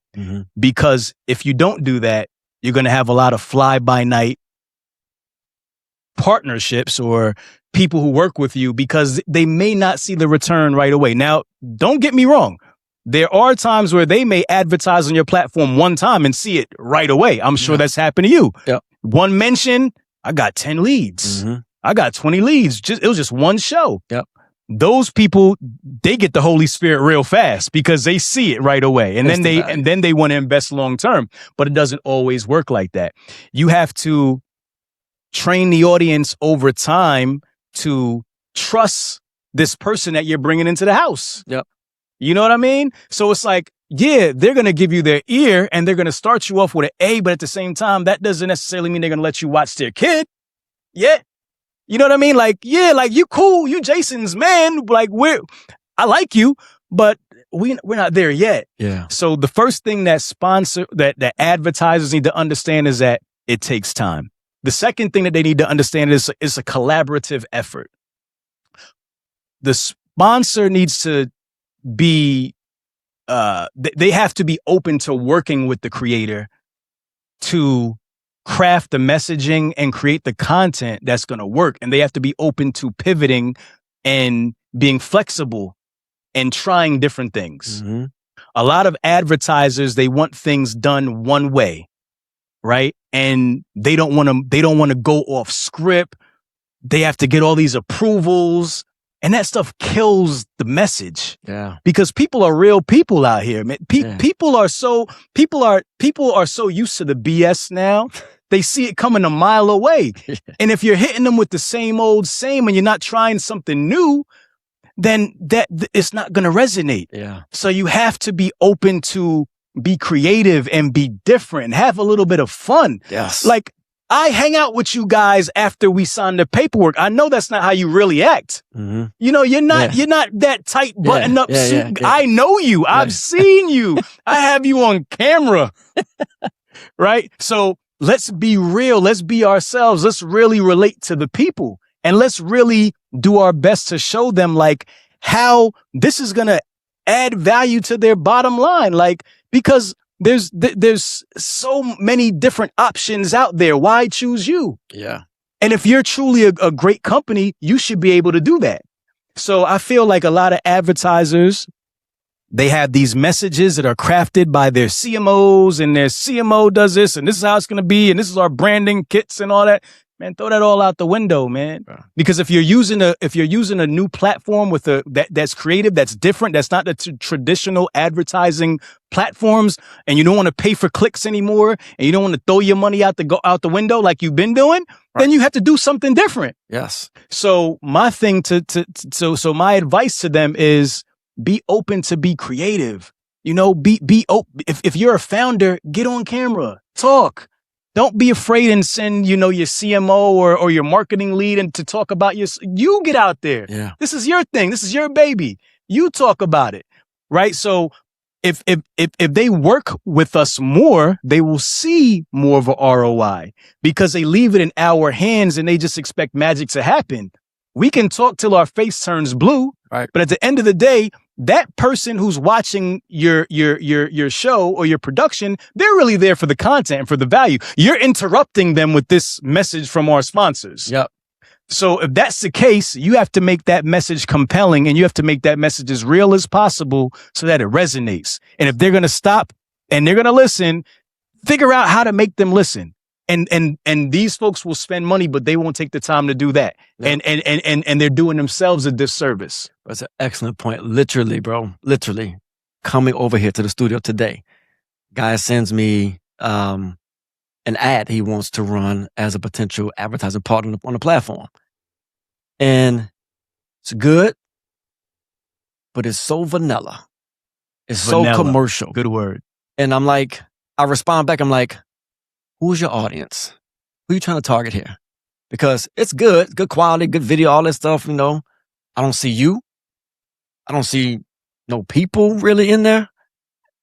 Because if you don't do that, you're going to have a lot of fly by night partnerships or people who work with you because they may not see the return right away. Now, don't get me wrong. There are times where they may advertise on your platform one time and see it right away. I'm sure that's happened to you. Yep. One mention, I got 10 leads. I got 20 leads. It was just one show. Yep. Those people, they get the Holy Spirit real fast because they see it right away. And then they want to invest long term, but it doesn't always work like that. You have to train the audience over time to trust this person that you're bringing into the house. Yep. You know what I mean? So it's like, yeah, they're going to give you their ear and they're going to start you off with an A, but at the same time, that doesn't necessarily mean they're going to let you watch their kid. Yeah. You know what I mean? Like, yeah, like you cool. You Jason's man. Like I like you, but we're not there yet. Yeah. So the first thing that advertisers need to understand is that it takes time. The second thing that they need to understand is it's a collaborative effort. The sponsor needs to be, they have to be open to working with the creator to craft the messaging and create the content that's going to work. And they have to be open to pivoting and being flexible and trying different things. A lot of advertisers, they want things done one way, right? And they don't want to go off script. They have to get all these approvals, and that stuff kills the message. Yeah. Because people are real people out here, man. People are so used to the BS now. They see it coming a mile away. And if you're hitting them with the same old same and you're not trying something new, then it's not going to resonate. Yeah. So you have to be open to be creative and be different and have a little bit of fun. Yes. Like, I hang out with you guys after we sign the paperwork. I know that's not how you really act. Mm-hmm. You know, you're not that tight button up suit. Yeah. I know you. I've seen you. I have you on camera. Right? So let's be real. Let's be ourselves. Let's really relate to the people. And let's really do our best to show them like how this is going to add value to their bottom line. Like, because there's so many different options out there. Why choose you? Yeah. And if you're truly a great company, you should be able to do that. So I feel like a lot of advertisers, they have these messages that are crafted by their CMOs, and their CMO does this, and this is how it's going to be, and this is our branding kits and all that. Man, throw that all out the window, man. Because if you're using a new platform with that's creative, that's different, that's not the traditional advertising platforms, and you don't want to pay for clicks anymore, and you don't want to throw your money out the window like you've been doing, then you have to do something different. Yes. So my thing so my advice to them is be open to be creative. You know, be open. If you're a founder, get on camera, talk. Don't be afraid and send, your CMO or your marketing lead and to talk about you get out there. Yeah. This is your thing. This is your baby. You talk about it. Right. So if they work with us more, they will see more of a ROI because they leave it in our hands and they just expect magic to happen. We can talk till our face turns blue. Right. But at the end of the day, that person who's watching your show or your production, they're really there for the content and for the value. You're interrupting them with this message from our sponsors. Yep. So if that's the case, you have to make that message compelling and you have to make that message as real as possible so that it resonates. And if they're going to stop and they're going to listen, figure out how to make them listen. And these folks will spend money, but they won't take the time to do that. Yep. And they're doing themselves a disservice. That's an excellent point. Literally, bro. Literally coming over here to the studio today. Guy sends me an ad he wants to run as a potential advertising partner on the platform. And it's good, but it's so vanilla. It's so commercial. Good word. And I'm like, I respond back. I'm like, who's your audience? Who are you trying to target here? Because it's good quality, good video, all that stuff, I don't see you. I don't see no people really in there.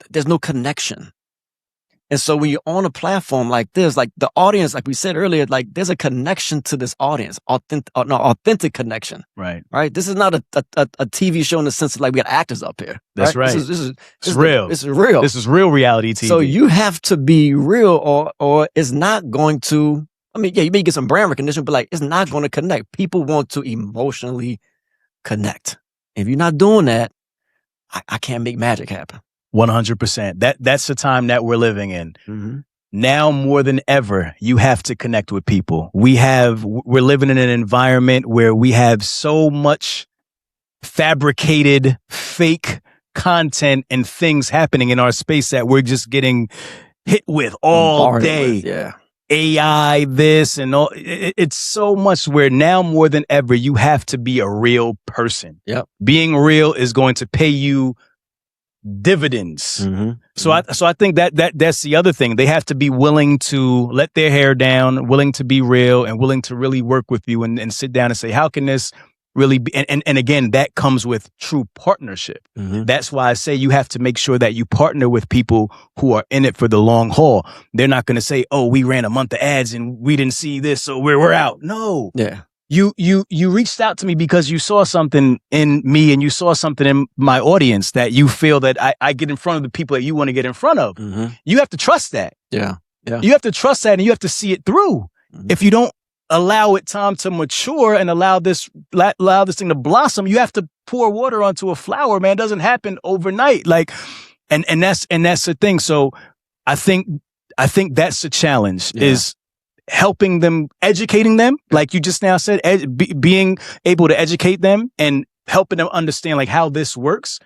There's no connection. And so when you're on a platform like this, like the audience, like we said earlier, like there's a connection to this audience, authentic connection. Right. Right. This is not a TV show in the sense of like we got actors up here. That's right. This is real. This is real. This is real reality TV. So you have to be real or it's not going to, you may get some brand recognition, but like it's not going to connect. People want to emotionally connect. If you're not doing that, I can't make magic happen. 100%. That's the time that we're living in. Mm-hmm. Now more than ever, you have to connect with people. We're living in an environment where we have so much fabricated, fake content and things happening in our space that we're just getting hit with all day. Yeah. AI, this and all. It's so much where now more than ever, you have to be a real person. Yep. Being real is going to pay you dividends. Mm-hmm. So I think that's the other thing. They have to be willing to let their hair down, willing to be real and willing to really work with you and sit down and say, how can this really be? And again, that comes with true partnership. Mm-hmm. That's why I say you have to make sure that you partner with people who are in it for the long haul. They're not going to say, oh, we ran a month of ads and we didn't see this, so we're out. No. Yeah. You reached out to me because you saw something in me and you saw something in my audience that you feel that I get in front of the people that you want to get in front of. Mm-hmm. You have to trust that. Yeah. Yeah. You have to trust that and you have to see it through. Mm-hmm. If you don't allow it time to mature and allow this thing to blossom, you have to pour water onto a flower, man. It doesn't happen overnight. Like, and that's the thing. So I think I think that's the challenge is helping them, educating them, like you just now said, being able to educate them and helping them understand like how this works,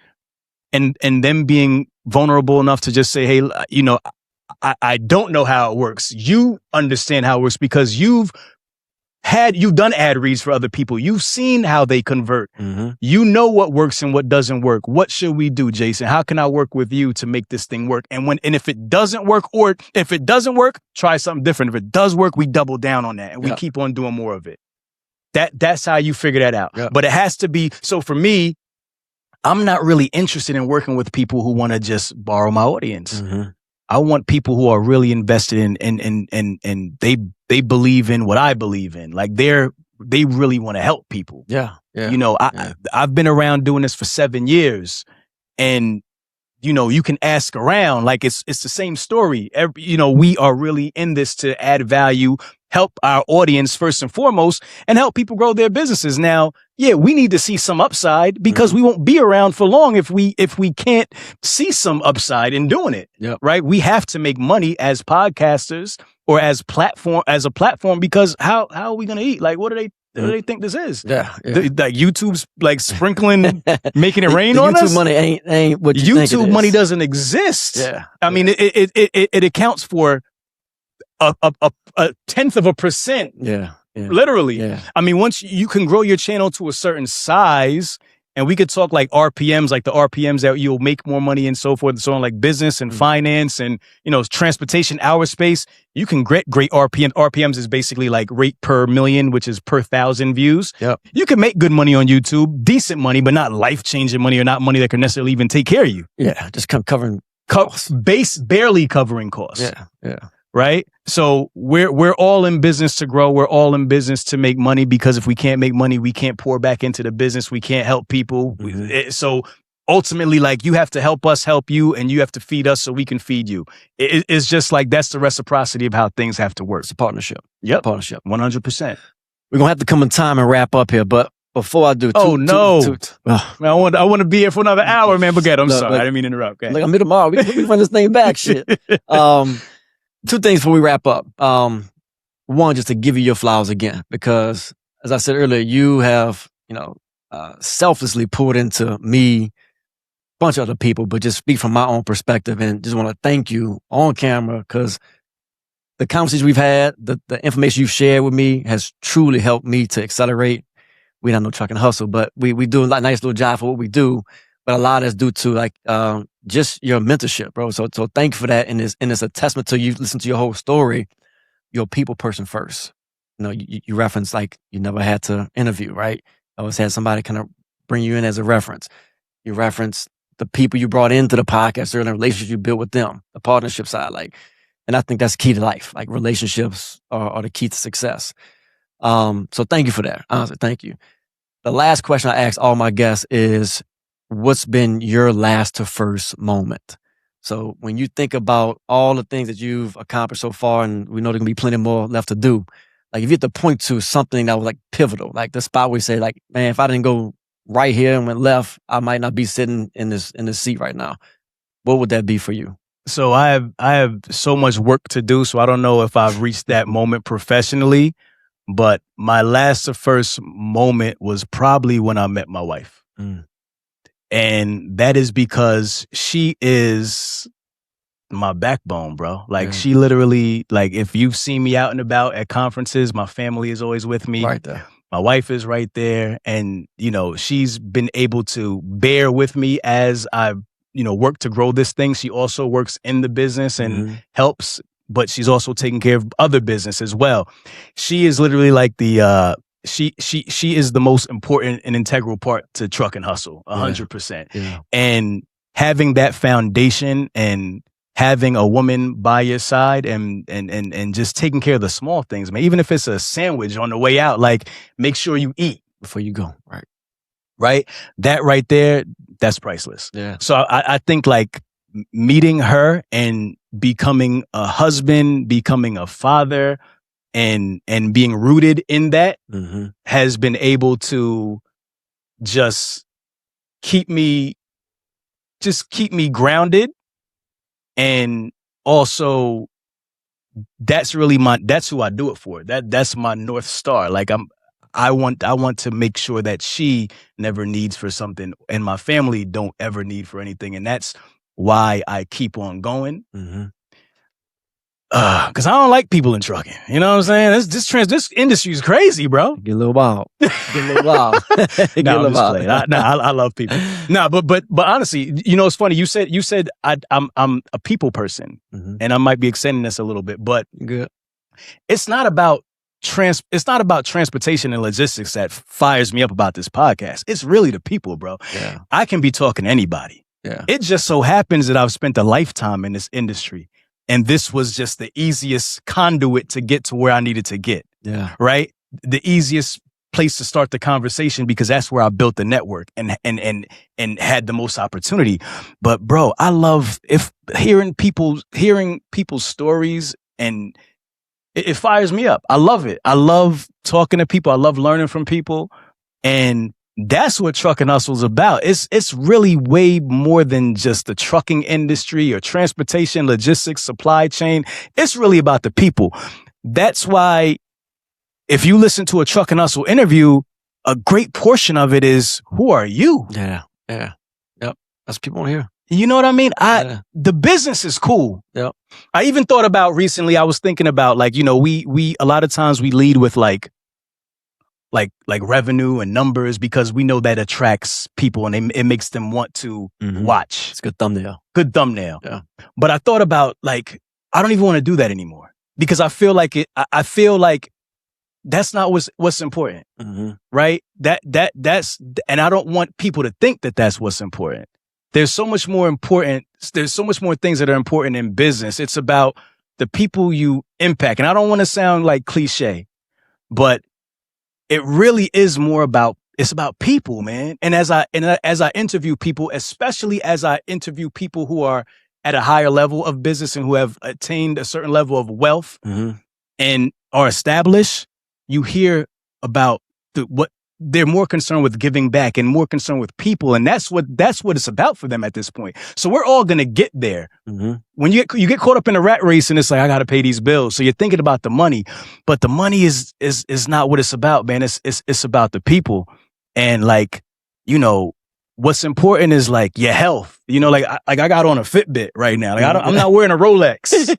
and them being vulnerable enough to just say, hey, you know, I don't know how it works. You understand how it works because you've done ad reads for other people. You've seen how they convert. You know what works and what doesn't work. What should we do, Jason? How can I work with you to make this thing work? And if it doesn't work, or if it doesn't work, try something different. If it does work, we double down on that and we keep on doing more of it. That's how you figure that out. But it has to be, so for me, I'm not really interested in working with people who want to just borrow my audience. I want people who are really invested in and they believe in what I believe in. Like they really want to help people. You know, I've been around doing this for 7 years, and you know, you can ask around, like it's the same story. You know, we are really in this to add value, help our audience first and foremost, and help people grow their businesses. Now, we need to see some upside because we won't be around for long if we can't see some upside in doing it. Right? We have to make money as podcasters or as a platform, because how are we going to eat? Like, what do they think this is? Like YouTube's like sprinkling, making it rain on us. YouTube money ain't what you think it is. YouTube money doesn't exist. I mean, it accounts for a 0.1%. Literally. I mean, once you can grow your channel to a certain size, and we could talk like RPMs, like the RPMs that you'll make more money and so forth and so on, like business and finance and, you know, transportation, hour space. You can get great RPMs. RPMs is basically like rate per million, which is per 1,000 views. You can make good money on YouTube, decent money, but not life-changing money or not money that can necessarily even take care of you. Just covering costs. Barely covering costs. Right? So we're all in business to grow. We're all in business to make money, because if we can't make money, we can't pour back into the business. We can't help people. So ultimately, like, you have to help us help you, and you have to feed us so we can feed you. It's just like, that's the reciprocity of how things have to work. It's a partnership. Partnership. 100%. We're going to have to come in time and wrap up here, but before I do, man, I want to be here for another hour, man. But I'm sorry. I didn't mean to interrupt. Like, I'm here tomorrow. We can run this thing back. Shit. Two things before we wrap up. One, just to give you your flowers again, because as I said earlier, you have, selflessly poured into me, a bunch of other people, but just speak from my own perspective, and just want to thank you on camera, because the conversations we've had, the information you've shared with me has truly helped me to accelerate. We don't know Truck and Hustle, but we do a nice little job for what we do. But a lot is due to just your mentorship, bro. So thank you for that. And it's a testament to you. Listen to your whole story. You're a people person first. You know, you reference like you never had to interview, right? Always had somebody kind of bring you in as a reference. You reference the people you brought into the podcast, or the relationships you built with them, the partnership side, and I think that's key to life. Like, relationships are the key to success. So thank you for that. Honestly, thank you. The last question I ask all my guests is, what's been your last to first moment? So when you think about all the things that you've accomplished so far, and we know there's gonna be plenty more left to do, like, if you had to point to something that was like pivotal, like the spot where you say, like, man, if I didn't go right here and went left, I might not be sitting in this seat right now. What would that be for you? So I have so much work to do, so I don't know if I've reached that moment professionally, but my last to first moment was probably when I met my wife. And that is because she is my backbone, bro. Like, she literally, like, if you've seen me out and about at conferences, my family is always with me. Right there. My wife is right there. And, she's been able to bear with me as I, work to grow this thing. She also works in the business and helps, but she's also taking care of other business as well. She is literally like the, she is the most important and integral part to Truck and Hustle, 100%. And having that foundation and having a woman by your side and just taking care of the small things, man. Even if it's a sandwich on the way out, like, make sure you eat before you go. Right. That right there, that's priceless. So I think, like, meeting her and becoming a husband, becoming a father, and being rooted in that has been able to just keep me grounded, and also that's who I do it for. That's my North Star. Like I want to make sure that she never needs for something and my family don't ever need for anything. And that's why I keep on going. Cause I don't like people in trucking. You know what I'm saying? This industry is crazy, bro. Get a little wild. Get a little wild. No, I'm just playing. I love people. No, but honestly, you know, it's funny. You said I'm a people person, and I might be extending this a little bit, but good. It's not about transportation and logistics that fires me up about this podcast. It's really the people, bro. Yeah. I can be talking to anybody. Yeah. It just so happens that I've spent a lifetime in this industry. And this was just the easiest conduit to get to where I needed to get. Yeah. Right? The easiest place to start the conversation because that's where I built the network and had the most opportunity. But bro, I love hearing people's stories, and it fires me up. I love it. I love talking to people. I love learning from people. And that's what Trucking Hustle's about. It's really way more than just the trucking industry or transportation, logistics, supply chain. It's really about the people. That's why if you listen to a Trucking Hustle interview, a great portion of it is, who are you? Yeah. Yeah. Yep. That's what people want to hear. You know what I mean? The business is cool. Yep. I even thought about recently, I was thinking about like, you know, we a lot of times we lead with like revenue and numbers because we know that attracts people and it makes them want to watch. It's a good thumbnail. Good thumbnail. Yeah. But I thought about like, I don't even want to do that anymore because I feel like that's not what's important. Right? That's, and I don't want people to think that that's what's important. There's so much more things that are important in business. It's about the people you impact. And I don't want to sound like cliche, but it really is more about, it's about people, man. And as I interview people, especially as I interview people who are at a higher level of business and who have attained a certain level of wealth and are established, you hear about what they're more concerned with giving back and more concerned with people. And that's what it's about for them at this point. So we're all going to get there. When you get caught up in a rat race and it's like, I got to pay these bills. So you're thinking about the money, but the money is not what it's about, man. It's about the people. And like, you know, what's important is like your health. You know, like I got on a Fitbit right now. Like I'm not wearing a Rolex.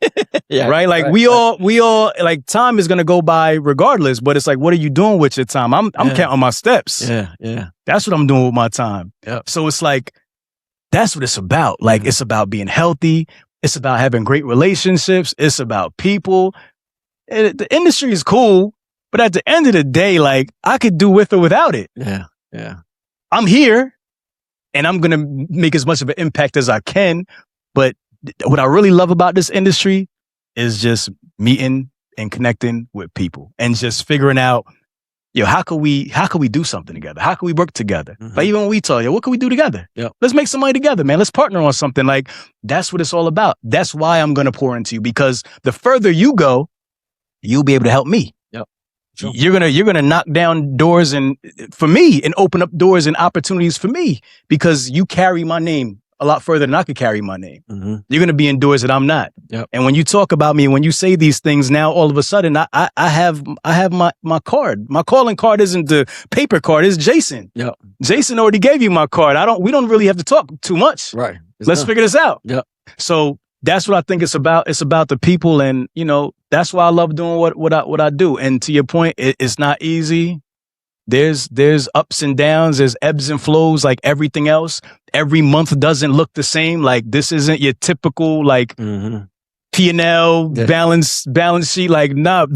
Yeah, right? Like we all like time is gonna go by regardless. But it's like, what are you doing with your time? I'm counting my steps. Yeah. That's what I'm doing with my time. Yep. So it's like that's what it's about. Like it's about being healthy. It's about having great relationships. It's about people. The industry is cool, but at the end of the day, like I could do with or without it. Yeah. I'm here. And I'm going to make as much of an impact as I can. But what I really love about this industry is just meeting and connecting with people and just figuring out, how can we do something together? How can we work together? Like even when we talk, what can we do together? Yep. Let's make some money together, man. Let's partner on something. Like that's what it's all about. That's why I'm going to pour into you, because the further you go, you'll be able to help me. Sure. You're gonna knock down doors for me and open up doors and opportunities for me because you carry my name a lot further than I could carry my name. You're gonna be in doors that I'm not. Yep. And when you talk about me, when you say these things, now all of a sudden I have my card. My calling card isn't the paper card. It's Jason. Yep. Jason already gave you my card. We don't really have to talk too much. Right. Let's figure this out. Yep. So that's what I think it's about. It's about the people, and that's why I love doing what I do. And to your point, it's not easy. There's ups and downs. There's ebbs and flows, like everything else. Every month doesn't look the same. Like this isn't your typical like P&L balance sheet. Like nah,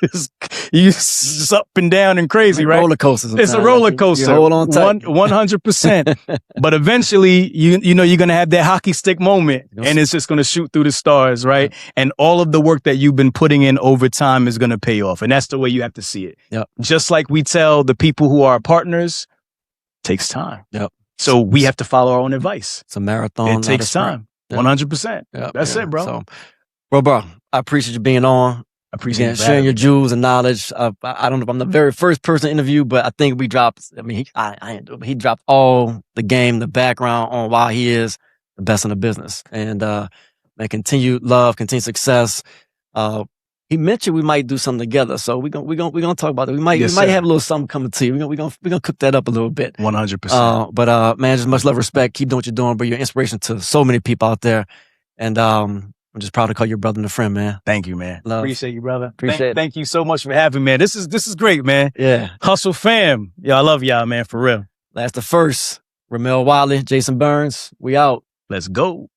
it's up and down and crazy, like right? Roller coasters. It's a roller coaster. You hold on tight. 100%. But eventually, you know, you're going to have that hockey stick moment and it's just going to shoot through the stars, right? And all of the work that you've been putting in over time is going to pay off. And that's the way you have to see it. Yep. Just like we tell the people who are our partners, it takes time. Yep. So we have to follow our own advice. It's a marathon. It takes time. 100%. That's it, bro. So, bro, I appreciate you being on. I appreciate sharing your jewels and knowledge. I don't know if I'm the very first person to interview, but I think we dropped. I mean, he dropped all the game, the background on why he is the best in the business, and continued love, continued success. He mentioned we might do something together. So we're gonna talk about it. We might have a little something coming to you. We're gonna cook that up a little bit. 100%. But man, just much love, respect. Keep doing what you're doing, bro. You're an inspiration to so many people out there. And I'm just proud to call you a brother and a friend, man. Thank you, man. Love. Appreciate you, brother. Appreciate it. Thank you so much for having me, man. This is great, man. Yeah. Hustle fam. Yo, I love y'all, man, for real. Last2First. Rahmel Wattley, Jason Burns. We out. Let's go.